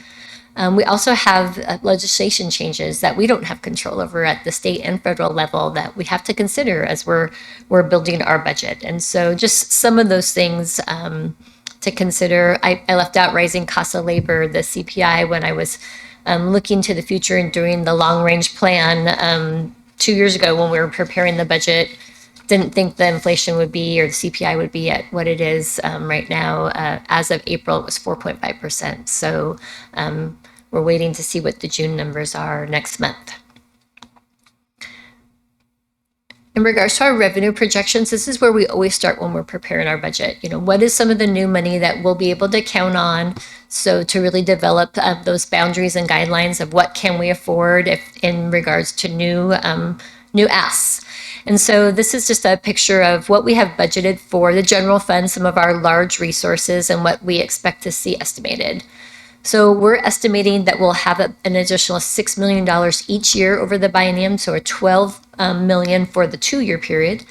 We also have legislation changes that we don't have control over at the state and federal level that we have to consider as we're building our budget. And so just some of those things to consider. I left out rising cost of labor, the CPI, when I was looking to the future and doing the long range plan 2 years ago when we were preparing the budget. Didn't think the inflation would be, or the CPI would be at what it is right now. As of April, it was 4.5%. So we're waiting to see what the June numbers are next month. In regards to our revenue projections, this is where we always start when we're preparing our budget. What is some of the new money that we'll be able to count on? So to really develop those boundaries and guidelines of what can we afford if in regards to new asks. And so this is just a picture of what we have budgeted for the general fund, some of our large resources, and what we expect to see estimated. So we're estimating that we'll have an additional $6 million each year over the biennium, so a $12 million for the 2-year period.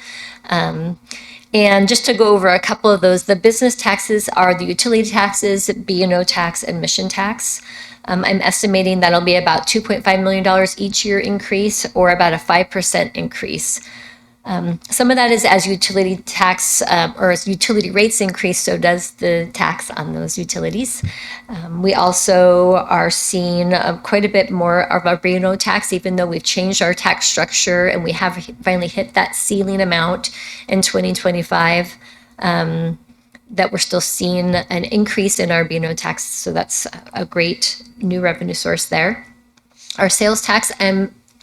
And just to go over a couple of those, the business taxes are the utility taxes, B&O tax, and mission tax. I'm estimating that'll be about $2.5 million each year increase, or about a 5% increase. Some of that is as utility tax or as utility rates increase, so does the tax on those utilities. We also are seeing quite a bit more of our B&O tax, even though we've changed our tax structure and we have finally hit that ceiling amount in 2025. That we're still seeing an increase in our B&O tax, so that's a great new revenue source there. Our sales tax,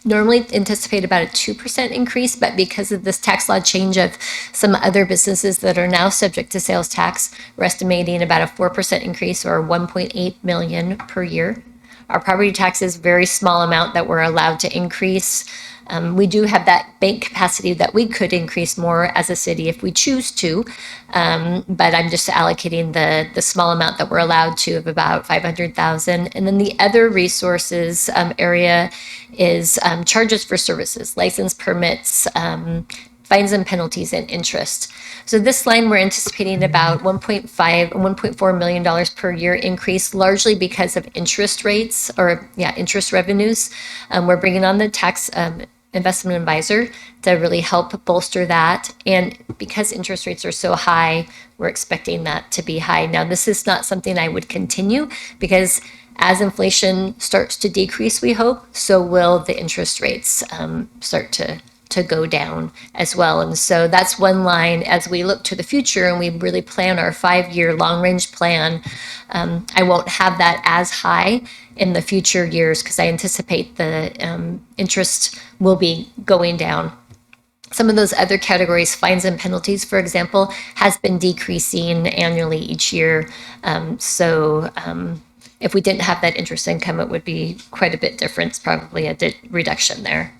normally anticipate about a 2% increase, but because of this tax law change of some other businesses that are now subject to sales tax, we're estimating about a 4% increase, or 1.8 million per year. Our property tax is a very small amount that we're allowed to increase. We do have that bank capacity that we could increase more as a city if we choose to, but I'm just allocating the small amount that we're allowed to of about 500,000. And then the other resources area is charges for services, license permits, fines and penalties, and interest. So this line, we're anticipating about $1.4 million per year increase, largely because of interest rates, or interest revenues. We're bringing on the tax investment advisor to really help bolster that. And because interest rates are so high, we're expecting that to be high. Now, this is not something I would continue, because as inflation starts to decrease, we hope, so will the interest rates start to go down as well. And so that's one line as we look to the future and we really plan our 5-year long range plan. I won't have that as high in the future years because I anticipate the interest will be going down. Some of those other categories, fines and penalties, for example, has been decreasing annually each year. If we didn't have that interest income, it would be quite a bit different, probably a reduction there.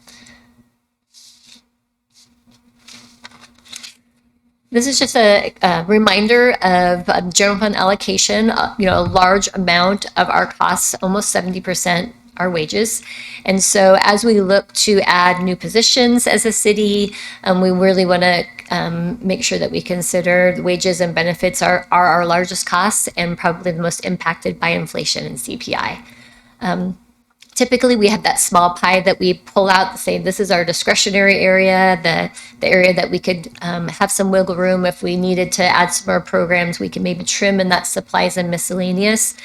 This is just a reminder of general fund allocation. A large amount of our costs, almost 70%, are wages. And so as we look to add new positions as a city, we really want to make sure that we consider the wages and benefits are our largest costs and probably the most impacted by inflation and CPI. Typically, we have that small pie that we pull out to say this is our discretionary area, the area that we could have some wiggle room if we needed to add some more programs. We can maybe trim in that supplies and miscellaneous.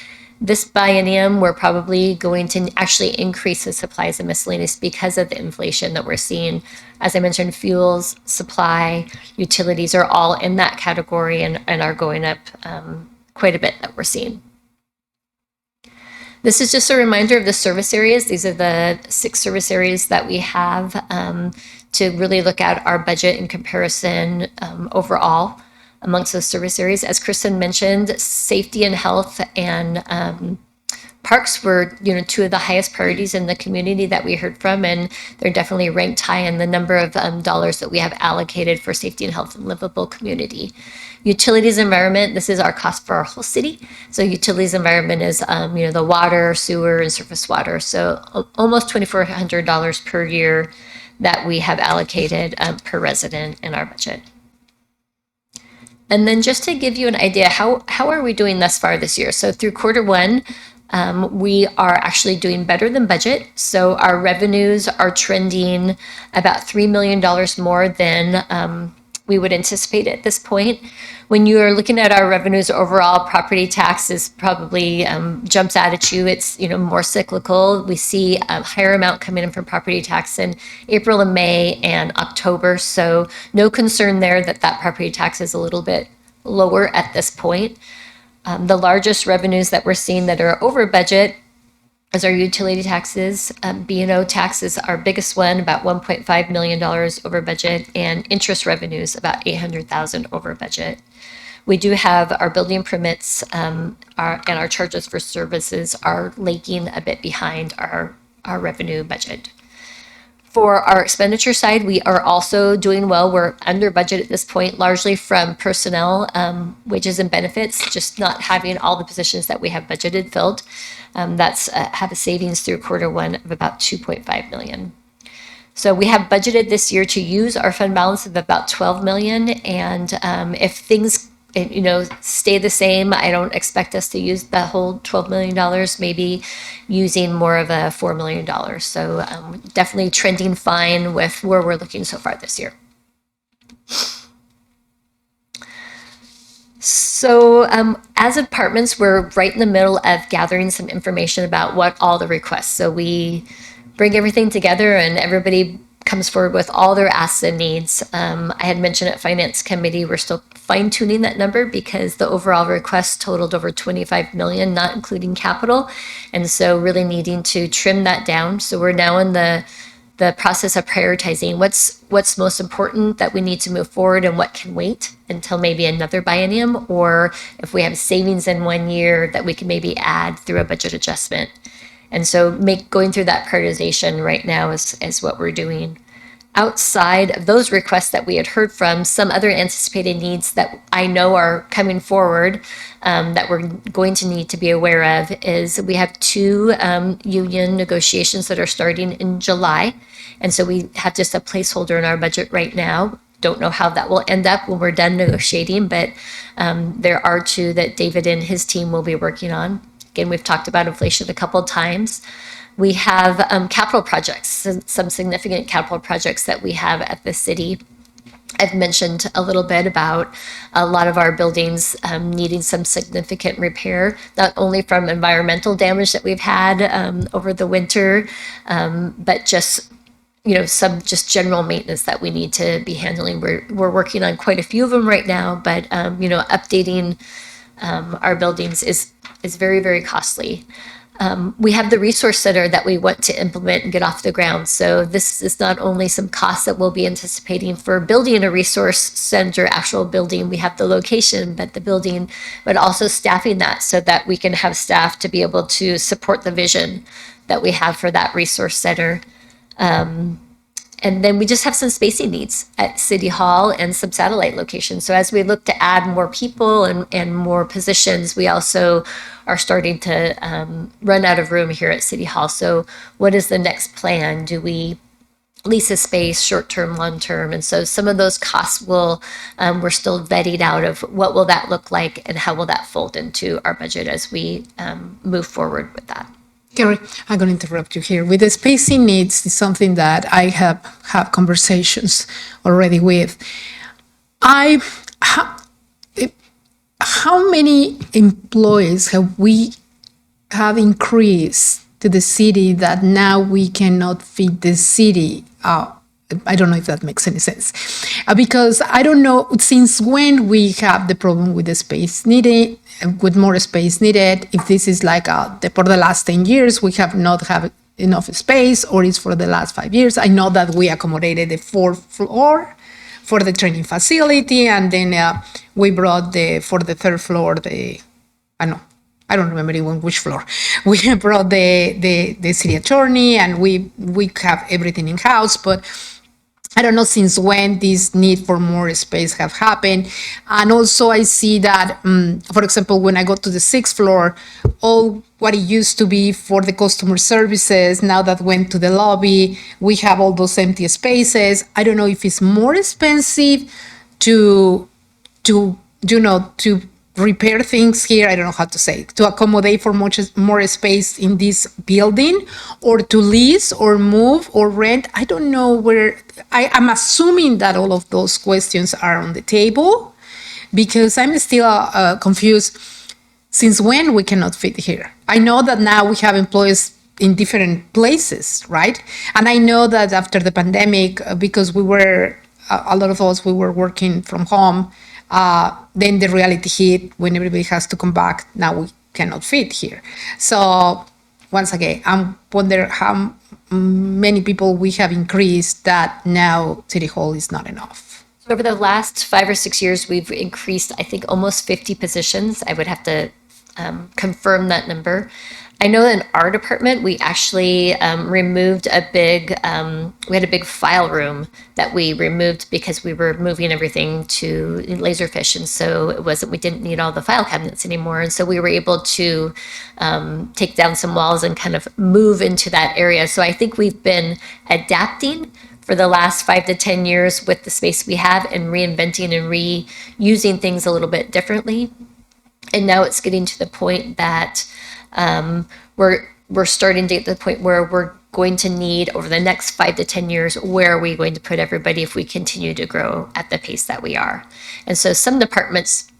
This biennium, we're probably going to actually increase the supplies and miscellaneous because of the inflation that we're seeing. As I mentioned, fuels, supply, utilities are all in that category and are going up quite a bit that we're seeing. This is just a reminder of the service areas. These are the 6 service areas that we have to really look at our budget in comparison overall amongst those service areas. As Kristen mentioned, safety and health and parks were, 2 of the highest priorities in the community that we heard from, and they're definitely ranked high in the number of dollars that we have allocated for safety and health and livable community. Utilities environment, this is our cost for our whole city. So utilities environment is, the water, sewer, and surface water. So almost $2,400 per year that we have allocated per resident in our budget. And then just to give you an idea, how are we doing thus far this year? So through quarter 1, we are actually doing better than budget. So our revenues are trending about $3 million more than we would anticipate at this point. When you are looking at our revenues overall, property taxes probably jumps out at you. It's more cyclical. We see a higher amount coming in from property tax in April and May and October. So no concern there that property tax is a little bit lower at this point. The largest revenues that we're seeing that are over budget is our utility taxes. B&O tax is our biggest one, about $1.5 million over budget, and interest revenues about $800,000 over budget. We do have our building permits and our charges for services are lagging a bit behind our revenue budget. For our expenditure side, we are also doing well. We're under budget at this point, largely from personnel, wages and benefits, just not having all the positions that we have budgeted filled. That's have a savings through quarter 1 of about $2.5 million. So we have budgeted this year to use our fund balance of about $12 million. And if things stay the same, I don't expect us to use the whole $12 million, maybe using more of a $4 million. So definitely trending fine with where we're looking so far this year. So as departments, we're right in the middle of gathering some information about what all the requests. So we bring everything together and everybody comes forward with all their asks and needs. I had mentioned at Finance Committee, we're still fine tuning that number because the overall request totaled over 25 million, not including capital. And so really needing to trim that down. So we're now in the process of prioritizing what's most important that we need to move forward and what can wait until maybe another biennium, or if we have savings in 1 year that we can maybe add through a budget adjustment. And so going through that prioritization right now is what we're doing. Outside of those requests that we had heard from, some other anticipated needs that I know are coming forward that we're going to need to be aware of is we have 2 union negotiations that are starting in July. And so we have just a placeholder in our budget right now. Don't know how that will end up when we're done negotiating, but there are 2 that David and his team will be working on. Again, we've talked about inflation a couple of times. We have capital projects, some significant capital projects that we have at the city. I've mentioned a little bit about a lot of our buildings needing some significant repair, not only from environmental damage that we've had over the winter, but just some just general maintenance that we need to be handling. We're working on quite a few of them right now, but updating our buildings is very, very costly. We have the resource center that we want to implement and get off the ground. So this is not only some costs that we'll be anticipating for building a resource center, actual building, we have the location, but the building, but also staffing that so that we can have staff to be able to support the vision that we have for that resource center. And And then we just have some spacing needs at City Hall and some satellite locations. So as we look to add more people and more positions, we also are starting to run out of room here at City Hall. So what is the next plan? Do we lease a space, short-term, long-term? And so some of those costs we're still vetting out of what will that look like and how will that fold into our budget as we move forward with that. Gary, I'm going to interrupt you here. With the spacing needs, is something that I have had conversations already with. How many employees have increased to the city that now we cannot feed the city? I don't know if that makes any sense. Because I don't know since when we have the problem with the space needed, with more space needed. If this is like for the last 10 years, we have not have enough space, or it's for the last 5 years. I know that we accommodated the 4th floor for the training facility, and then we brought for the 3rd floor, I don't remember even which floor. We brought the city attorney, and we have everything in house, but I don't know since when this need for more space have happened. And also I see that, for example, when I go to the 6th floor, all what it used to be for the customer services, now that went to the lobby, we have all those empty spaces. I don't know if it's more expensive to repair things here. I don't know how to say, to accommodate for much more space in this building, or to lease or move or rent. I don't know where. I'm assuming that all of those questions are on the table, because I'm still confused. Since when we cannot fit here? I know that now we have employees in different places, right? And I know that after the pandemic, because a lot of us, we were working from home, then the reality hit when everybody has to come back. Now we cannot fit here. So once again, I wonder how many people we have increased that now City Hall is not enough. Over the last 5 or 6 years, we've increased, I think, almost 50 positions. I would have to confirm that number. I know in our department, we actually removed we had a big file room that we removed because we were moving everything to Laserfish. And so we didn't need all the file cabinets anymore. And so we were able to take down some walls and kind of move into that area. So I think we've been adapting for the last 5 to 10 years with the space we have, and reinventing and reusing things a little bit differently. And now it's getting to the point that we're starting to get to the point where we're going to need, over the next 5 to 10 years, where are we going to put everybody if we continue to grow at the pace that we are? And so some departments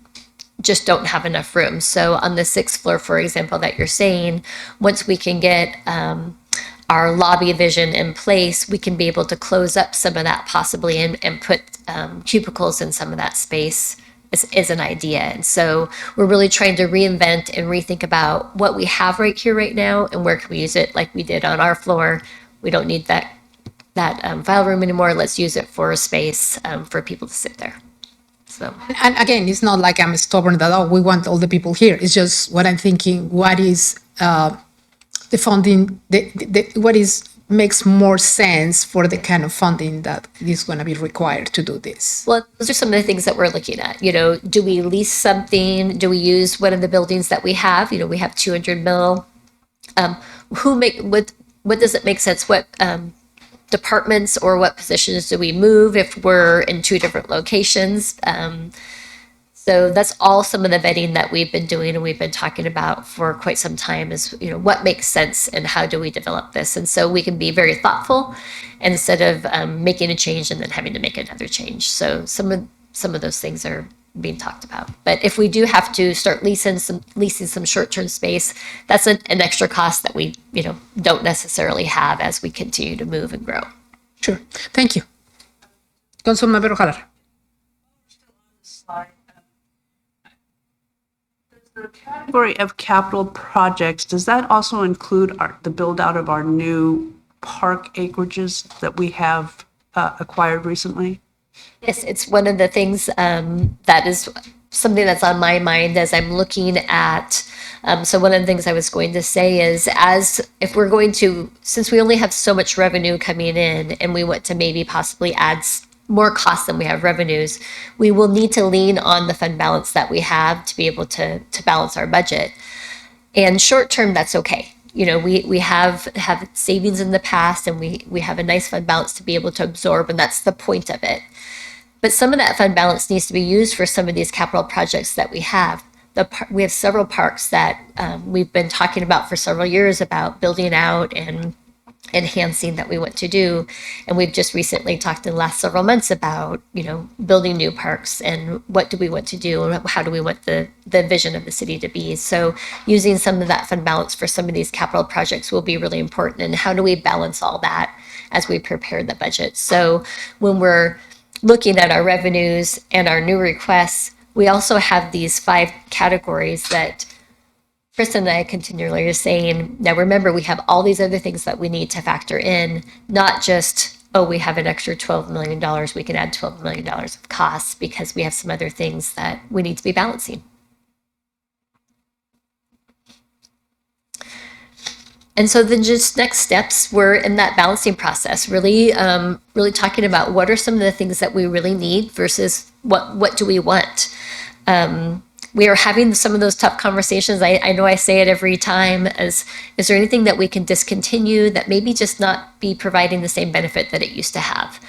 just don't have enough room. So on the 6th floor, for example, that you're saying, once we can get our lobby vision in place, we can be able to close up some of that possibly and put cubicles in some of that space is an idea. And so we're really trying to reinvent and rethink about what we have right here, right now, and where can we use it like we did on our floor. We don't need that file room anymore. Let's use it for a space for people to sit there. So, and again, it's not like I'm stubborn that, we want all the people here. It's just what I'm thinking, what is the funding, what makes more sense for the kind of funding that is going to be required to do this? Well, those are some of the things that we're looking at. Do we lease something? Do we use one of the buildings that we have? We have 200 mil. What does it make sense? What departments or what positions do we move if we're in 2 different locations? So that's all some of the vetting that we've been doing and we've been talking about for quite some time is, what makes sense and how do we develop this? And so we can be very thoughtful instead of making a change and then having to make another change. So some of those things are being talked about. But if we do have to start leasing some short-term space, that's an extra cost that we, don't necessarily have as we continue to move and grow. Sure. Thank you. Councilmember O'Halloran. The category of capital projects, does that also include the build out of our new park acreages that we have acquired recently? Yes, it's one of the things that is something that's on my mind as I'm looking at. So one of the things I was going to say is, as if we're going to, since we only have so much revenue coming in, and we want to maybe possibly add more costs than we have revenues, we will need to lean on the fund balance that we have to be able to balance our budget. And short term, that's okay. We have savings in the past, and we have a nice fund balance to be able to absorb, and that's the point of it. But some of that fund balance needs to be used for some of these capital projects that we have. We have several parks that we've been talking about for several years about building out and enhancing that we want to do. And we've just recently talked in the last several months about, building new parks and what do we want to do and how do we want the vision of the city to be. So using some of that fund balance for some of these capital projects will be really important. And how do we balance all that as we prepare the budget? So when we're looking at our revenues and our new requests, we also have these 5 categories that Kristen and I continually are saying. Now, remember, we have all these other things that we need to factor in, not just, oh, we have an extra $12 million, we can add $12 million of costs, because we have some other things that we need to be balancing. And so then just next steps, we're in that balancing process, really talking about what are some of the things that we really need versus what do we want. We are having some of those tough conversations. I know I say it every time, is there anything that we can discontinue that maybe just not be providing the same benefit that it used to have?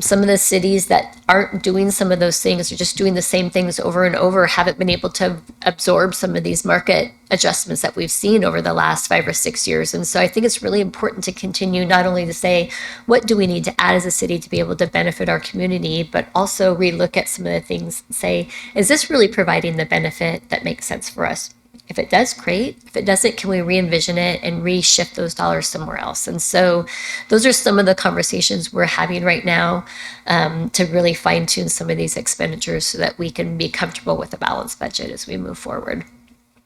Some of the cities that aren't doing some of those things, or just doing the same things over and over, haven't been able to absorb some of these market adjustments that we've seen over the last 5 or 6 years. And so I think it's really important to continue not only to say, what do we need to add as a city to be able to benefit our community, but also relook at some of the things and say, is this really providing the benefit that makes sense for us? If it does, great. If it doesn't, can we re-envision it and reshift those dollars somewhere else? And so those are some of the conversations we're having right now, to really fine tune some of these expenditures so that we can be comfortable with a balanced budget as we move forward.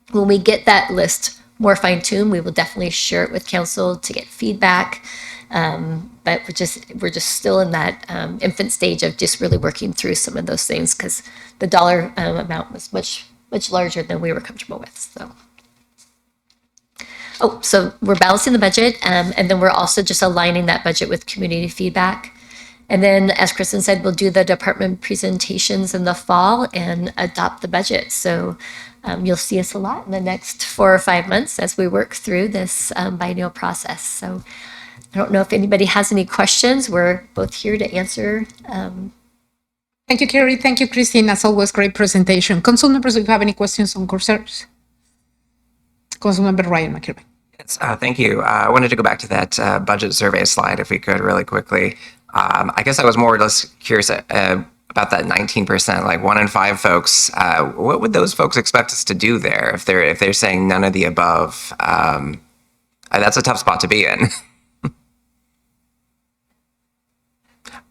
When we get that list more fine tuned, we will definitely share it with council to get feedback. But we're just still in that infant stage of just really working through some of those things, because the dollar amount was much larger than we were comfortable with. So we're balancing the budget, and then we're also just aligning that budget with community feedback. And then, as Kristen said, we'll do the department presentations in the fall and adopt the budget. So you'll see us a lot in the next 4 or 5 months as we work through this biennial process. So I don't know if anybody has any questions. We're both here to answer. Thank you, Carrie. Thank you, Christine. As always, great presentation. Council members, do you have any questions on Coursers? Councilmember Ryan McKirby. Yes, thank you. I wanted to go back to that budget survey slide, if we could, really quickly. I guess I was more or less curious about that 19%, like 1 in 5 folks. What would those folks expect us to do there if they're saying none of the above? That's a tough spot to be in.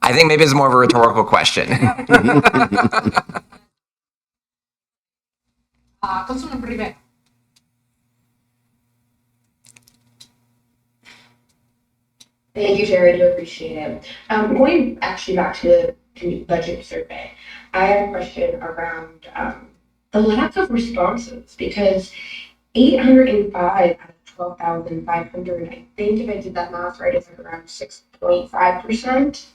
I think maybe it's more of a rhetorical question. Councilmember Rivera. Thank you, Sherry. I do appreciate it. Going actually back to the budget survey, I have a question around the lack of responses, because 805 out of 12,500, I think if I did that math right, it's like around 6.5%.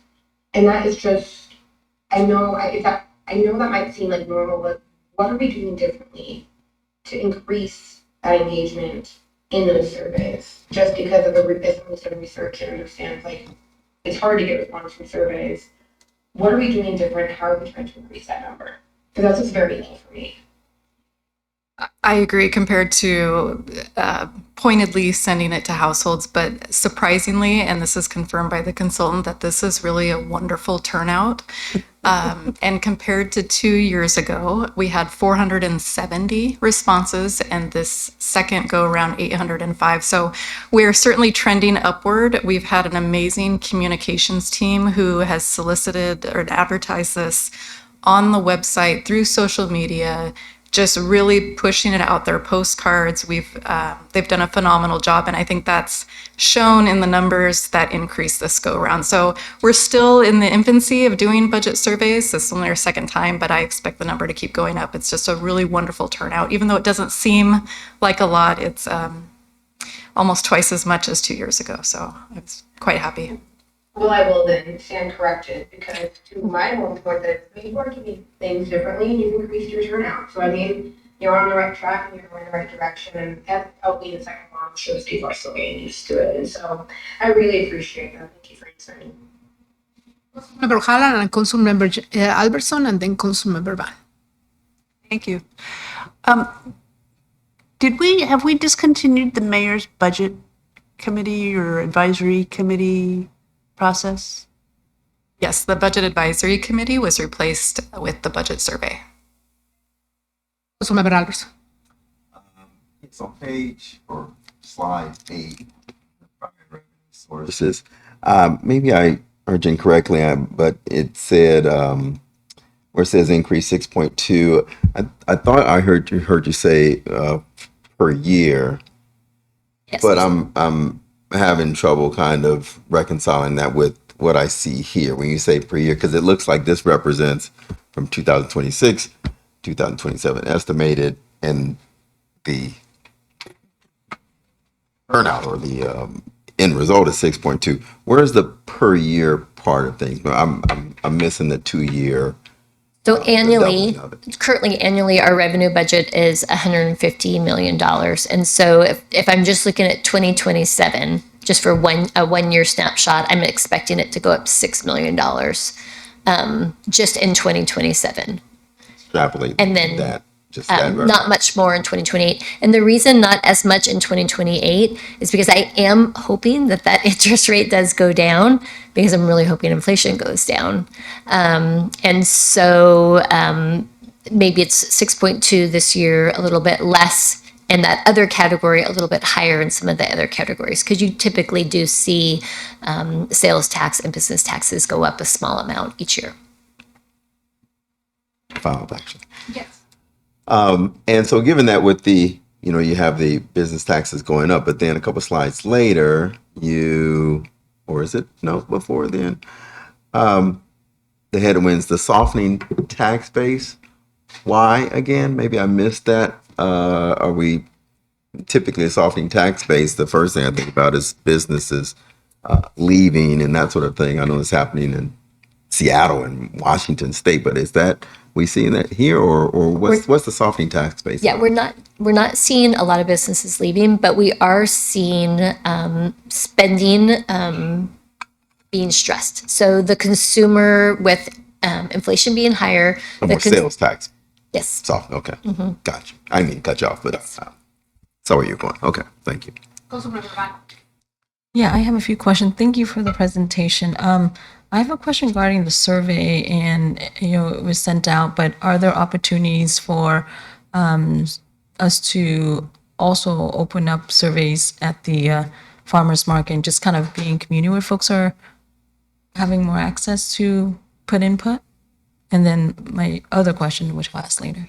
And that is just, I know that might seem like normal, but what are we doing differently to increase that engagement in those surveys? Just because of the research and understand, like, it's hard to get response from surveys. What are we doing different? How are we trying to increase that number? Because that's just very low for me. I agree, compared to pointedly sending it to households, but surprisingly, and this is confirmed by the consultant, that this is really a wonderful turnout. And compared to 2 years ago, we had 470 responses, and this second go around 805. So we're certainly trending upward. We've had an amazing communications team who has solicited or advertised this on the website, through social media, just really pushing it out there. Postcards, they've done a phenomenal job, and I think that's shown in the numbers that increase this go around. So we're still in the infancy of doing budget surveys. This is only our second time, but I expect the number to keep going up. It's just a really wonderful turnout. Even though it doesn't seem like a lot, it's almost twice as much as 2 years ago. So I was quite happy. Well, I will then stand corrected because to my own point that you are doing things differently and you've increased your turnout. So I mean, you're on the right track and you're going in the right direction, and that I'll be the second one shows people are still getting used to it. And so I really appreciate that. Thank you for answering. Member Hallan and Councilmember Albertson, and then Councilmember Van. Thank you. Have we discontinued the mayor's budget committee or advisory committee process? Yes, the Budget Advisory Committee was replaced with the budget survey. Councilmember Albertson. It's on page or slide 8. Sources. Maybe I heard you incorrectly, but it said where it says increase 6.2. I thought I heard you say per year, Yes. but I'm having trouble kind of reconciling that with what I see here when you say per year, because it looks like this represents from 2026, 2027 estimated, and the turnout or the end result is 6.2. Where's the per year part of things? I'm missing the 2 year. So the annually, doubling of it. currently annually, our revenue budget is $150 million. And so if I'm just looking at 2027, just for a 1 year snapshot, I'm expecting it to go up $6 million just in 2027. Extrapolate And then, that. Just that revenue. Not much more in 2028. And the reason not as much in 2028 is because I am hoping that interest rate does go down, because I'm really hoping inflation goes down. And so maybe it's 6.2 this year, a little bit less in that other category, a little bit higher in some of the other categories, because you typically do see sales tax and business taxes go up a small amount each year. Filed action. Yes. And so given that with the, you have the business taxes going up, but then a couple slides later, or is it? No, before then, the headwinds, the softening tax base. Why again? Maybe I missed that. Are we typically a softening tax base? The first thing I think about is businesses leaving and that sort of thing. I know it's happening in Seattle and Washington State, but is that we seeing that here, or what's the softening tax base? Yeah, we're not seeing a lot of businesses leaving, but we are seeing spending being stressed. So the consumer, with inflation being higher, More sales tax. Yes. Soft. Okay. Gotcha. I didn't mean to cut you off, but saw where you're going. Okay. Thank you. Councilmember Van. Yeah, I have a few questions. Thank you for the presentation. I have a question regarding the survey, and it was sent out, but are there opportunities for us to also open up surveys at the farmers market and just kind of be in community where folks are having more access to put input? And then my other question, which I'll ask later.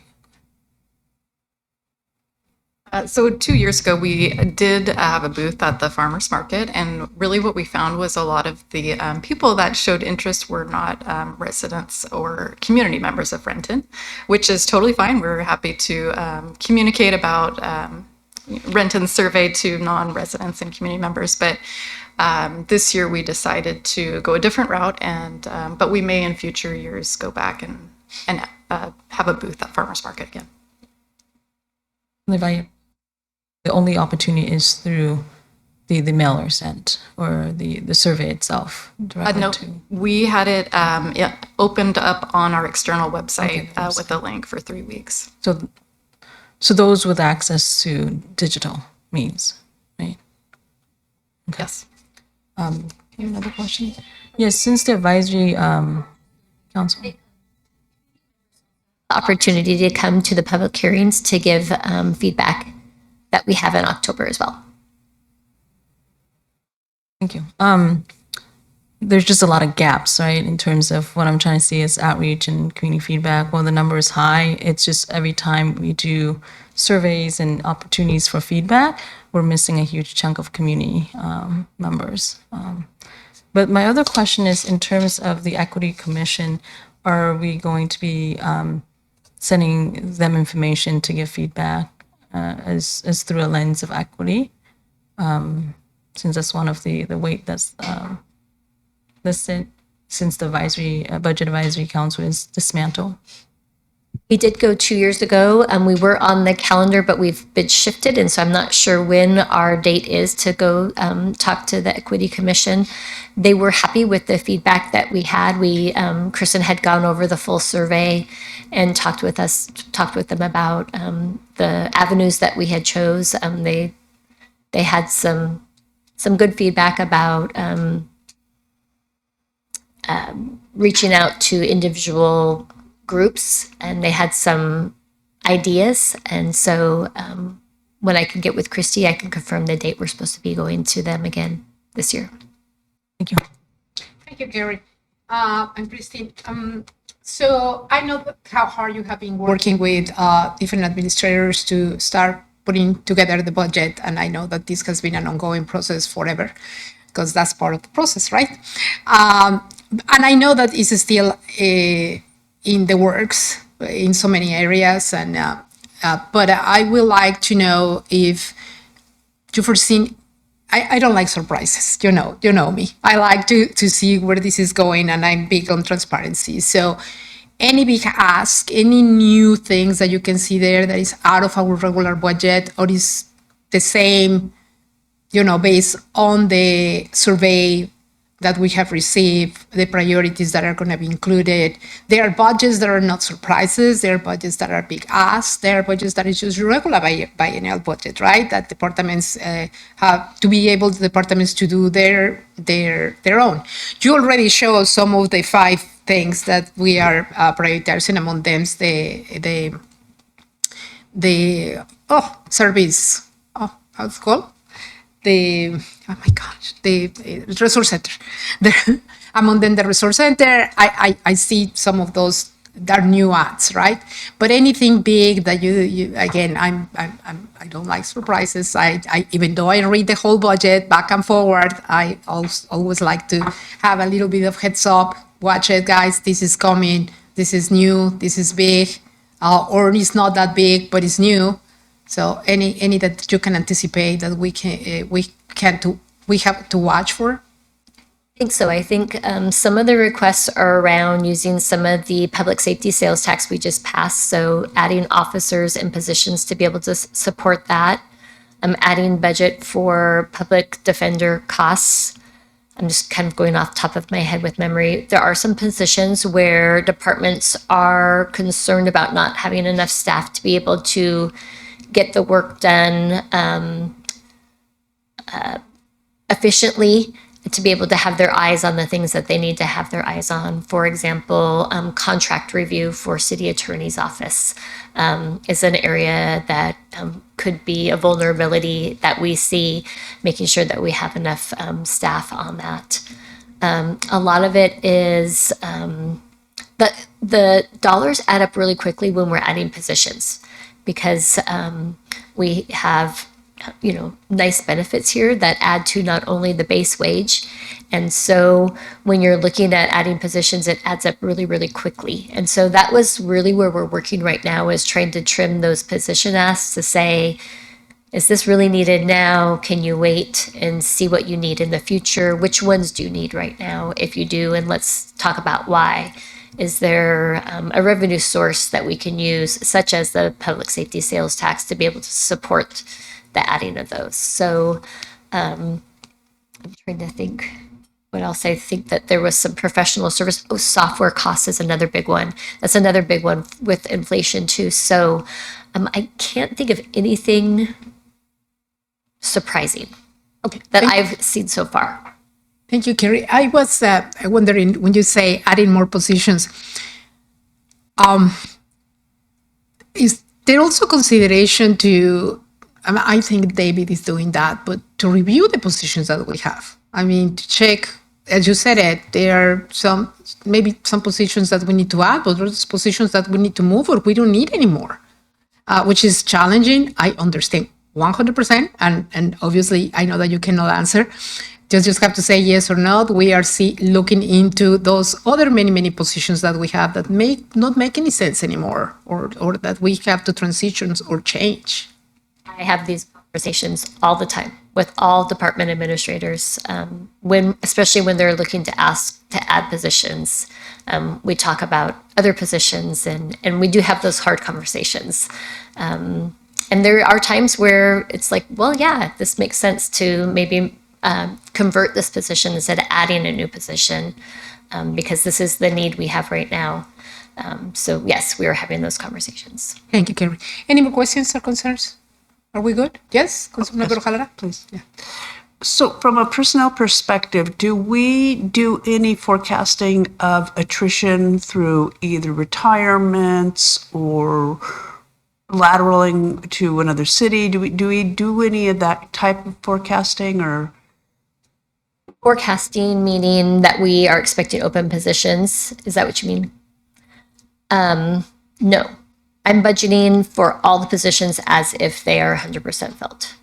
So 2 years ago, we did have a booth at the farmers market, and really what we found was a lot of the people that showed interest were not residents or community members of Renton, which is totally fine. We're happy to communicate about Renton's survey to non-residents and community members, but this year we decided to go a different route, and but we may in future years go back and have a booth at farmers market again. The only opportunity is through the mailer sent or the survey itself directly No, to. we had it opened up on our external website with a link for 3 weeks. So those with access to digital means, right? Okay. Yes. You have another question? Yes, since the advisory council. Opportunity to come to the public hearings to give feedback that we have in October as well. Thank you. there's just a lot of gaps, right? In terms of what I'm trying to see is outreach and community feedback. While the number is high, it's just every time we do surveys and opportunities for feedback, we're missing a huge chunk of community members. But my other question is, in terms of the Equity Commission, are we going to be sending them information to give feedback as through a lens of equity? Since that's one of the weight that's listed since the budget advisory council is dismantled. We did go 2 years ago. We were on the calendar, but we've been shifted. And so I'm not sure when our date is to go talk to the Equity Commission. They were happy with the feedback that we had. Kristen had gone over the full survey and talked with them about the avenues that we had chose. They had some good feedback about reaching out to individual groups, and they had some ideas. And so when I can get with Christy, I can confirm the date we're supposed to be going to them again this year. Thank you. Thank you, Gary. I'm Christine. So I know how hard you have been working with different administrators to start putting together the budget. And I know that this has been an ongoing process forever, because that's part of the process, right? And I know that it's still in the works in so many areas. And but I would like to know if you foreseen. I don't like surprises, you know me. I like to see where this is going, and I'm big on transparency. So any big ask, any new things that you can see there that is out of our regular budget or is the same, based on the survey that we have received, the priorities that are going to be included. There are budgets that are not surprises. There are budgets that are big asks. There are budgets that is just regular biennial budget, right? That departments have to be able, departments to do their own. You already showed some of the 5 things that we are prioritizing. Among them, the service. How's it called? The resource center. Among them, the resource center, I see some of those that are new ads, right? But anything big that you again, I don't like surprises. I even though I read the whole budget back and forward, I always like to have a little bit of heads up. Watch it, guys. This is coming. This is new. This is big, or it's not that big, but it's new. So any that you can anticipate that we have to watch for? I think so. I think some of the requests are around using some of the public safety sales tax we just passed. So adding officers and positions to be able to support that. Adding budget for public defender costs. I'm just kind of going off the top of my head with memory. There are some positions where departments are concerned about not having enough staff to be able to get the work done efficiently, to be able to have their eyes on the things that they need to have their eyes on. For example, contract review for city attorney's office is an area that could be a vulnerability that we see, making sure that we have enough staff on that. A lot of it is the dollars add up really quickly when we're adding positions, because we have nice benefits here that add to not only the base wage. And so when you're looking at adding positions, it adds up really, really quickly. And so that was really where we're working right now, is trying to trim those position asks to say, is this really needed now? Can you wait and see what you need in the future? Which ones do you need right now? If you do, and let's talk about why. Is there a revenue source that we can use, such as the public safety sales tax, to be able to support the adding of those? So I'm trying to think what else. I think that there was some professional service. Software costs is another big one. That's another big one with inflation too. So I can't think of anything surprising that I've seen so far. Thank you, Carrie. I was wondering, when you say adding more positions, is there also consideration to, I think David is doing that, but to review the positions that we have? I mean, to check as you said it, there are maybe some positions that we need to add, but there's positions that we need to move or we don't need anymore, which is challenging. I understand 100%. And obviously, I know that you cannot answer. Just have to say yes or no. We are looking into those other many positions that we have that may not make any sense anymore, or that we have to transition or change. I have these conversations all the time with all department administrators, especially when they're looking to ask to add positions. We talk about other positions, and we do have those hard conversations. And there are times where it's like, well, yeah, this makes sense to maybe convert this position instead of adding a new position, because this is the need we have right now. So yes, we are having those conversations. Thank you, Kerry. Any more questions or concerns? Are we good? Yes, Councilmember Jalera, Please. Yeah. So from a personnel perspective, do we do any forecasting of attrition through either retirements or lateraling to another city? Do we do any of that type of forecasting, or? Forecasting, meaning that we are expecting open positions. Is that what you mean? No. I'm budgeting for all the positions as if they are 100% filled.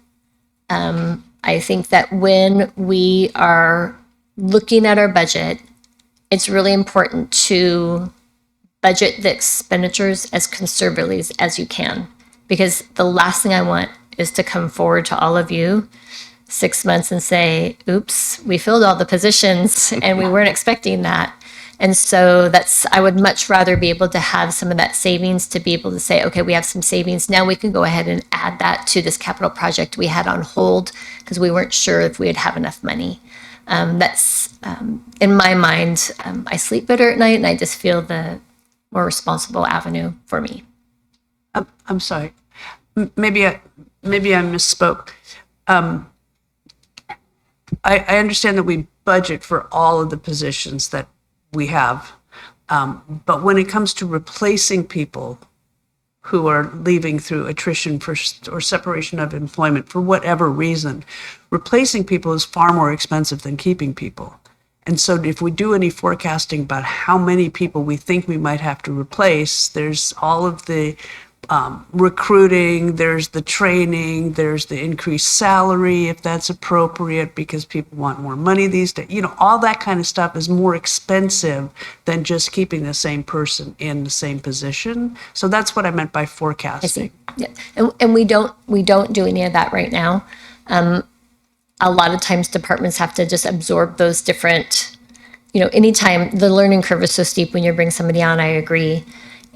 I think that when we are looking at our budget, it's really important to budget the expenditures as conservatively as you can, because the last thing I want is to come forward to all of you 6 months and say, oops, we filled all the positions and we weren't expecting that. And so I would much rather be able to have some of that savings to be able to say, okay, we have some savings. Now we can go ahead and add that to this capital project we had on hold because we weren't sure if we'd have enough money. That's, in my mind, I sleep better at night, and I just feel the more responsible avenue for me. I'm sorry. Maybe I misspoke. I understand that we budget for all of the positions that we have. But when it comes to replacing people who are leaving through attrition or separation of employment for whatever reason, replacing people is far more expensive than keeping people. And so if we do any forecasting about how many people we think we might have to replace, there's all of the recruiting, there's the training, there's the increased salary if that's appropriate because people want more money these days. All that kind of stuff is more expensive than just keeping the same person in the same position. So that's what I meant by forecasting. I see. Yeah. And we don't do any of that right now. A lot of times departments have to just absorb those different, anytime the learning curve is so steep when you bring somebody on, I agree.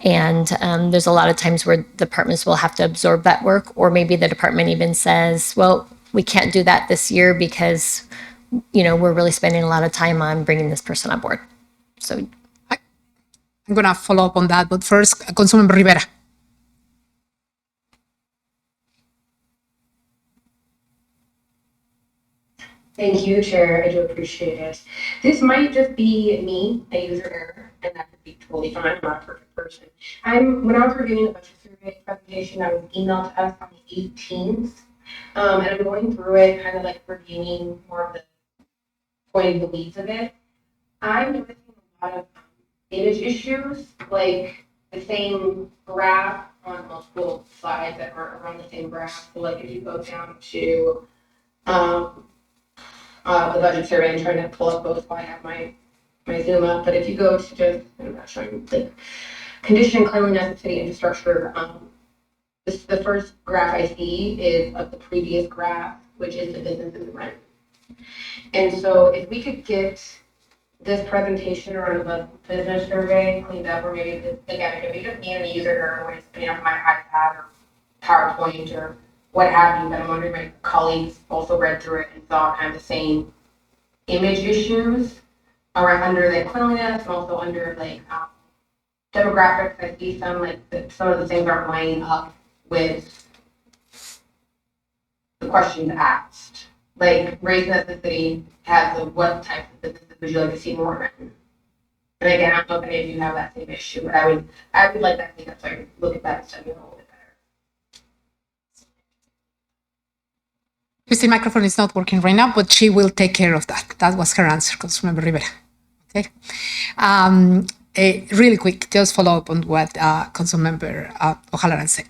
And there's a lot of times where departments will have to absorb that work, or maybe the department even says, well, we can't do that this year because, we're really spending a lot of time on bringing this person on board. So I'm going to follow up on that. But first, Councilmember Rivera. Thank you, Chair. I do appreciate it. This might just be me, a user error, and that could be totally fine. I'm not a perfect person. When I was reviewing the budget survey presentation that was emailed to us on the 18th, and I'm going through it, kind of like reviewing more of the pointing the weeds of it. I'm noticing a lot of image issues, like the same graph on multiple slides that aren't around the same graph. So like if you go down to the budget survey, I'm trying to pull up both while I have my Zoom up, but if you go to just, I'm not showing the condition, cleanliness, and city infrastructure, the first graph I see is of the previous graph, which is the business and the rent. And so if we could get this presentation around the business survey cleaned up, or maybe again, if you just need a user error when it's spinning up my iPad or PowerPoint or what have you, but I'm wondering if my colleagues also read through it and saw kind of the same image issues around under the cleanliness and also under like demographics. I see some of the things aren't lining up with the questions asked. Like race and ethnicity has what types of businesses would you like to see more of? And again, I don't know if any of you have that same issue, but I would like that clean up so I can look at that and study it a little bit better. Christine microphone is not working right now, but she will take care of that. That was her answer, Councilmember Rivera. Okay. Really quick, just follow up on what Councilmember O'Halloran said.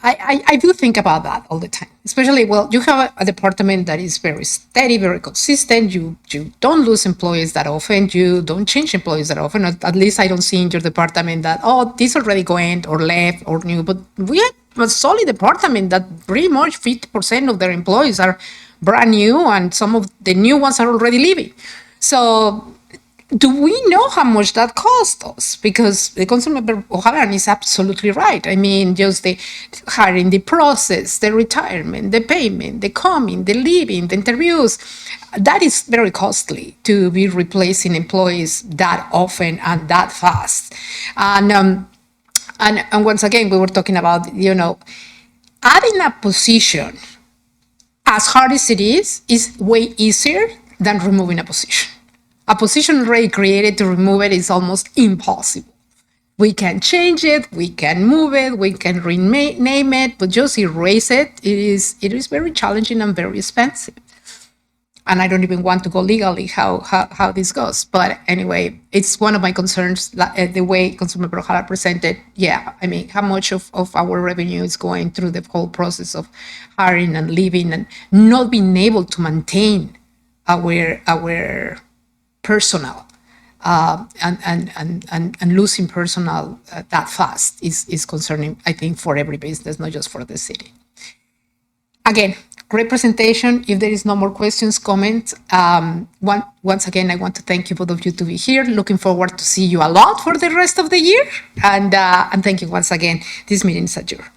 I do think about that all the time, especially, well, you have a department that is very steady, very consistent. You don't lose employees that often. You don't change employees that often. At least I don't see in your department that, oh, this already went or left or new. But we have a solid department that pretty much 50% of their employees are brand new and some of the new ones are already leaving. So do we know how much that cost us? Because the Councilmember O'Halloran is absolutely right. I mean, just the hiring, the process, the retirement, the payment, the coming, the leaving, the interviews, that is very costly to be replacing employees that often and that fast. And once again, we were talking about, adding a position, as hard as it is way easier than removing a position. A position already created, to remove it is almost impossible. We can change it, we can move it, we can rename it, but just erase it, it is very challenging and very expensive. And I don't even want to go legally how this goes. But anyway, it's one of my concerns, the way Councilmember O'Halloran presented. Yeah, I mean, how much of our revenue is going through the whole process of hiring and leaving and not being able to maintain our personnel and losing personnel that fast is concerning, I think, for every business, not just for the city. Again, great presentation. If there is no more questions, comments, once again, I want to thank you, both of you, to be here. Looking forward to see you a lot for the rest of the year. And thank you once again. This meeting is adjourned.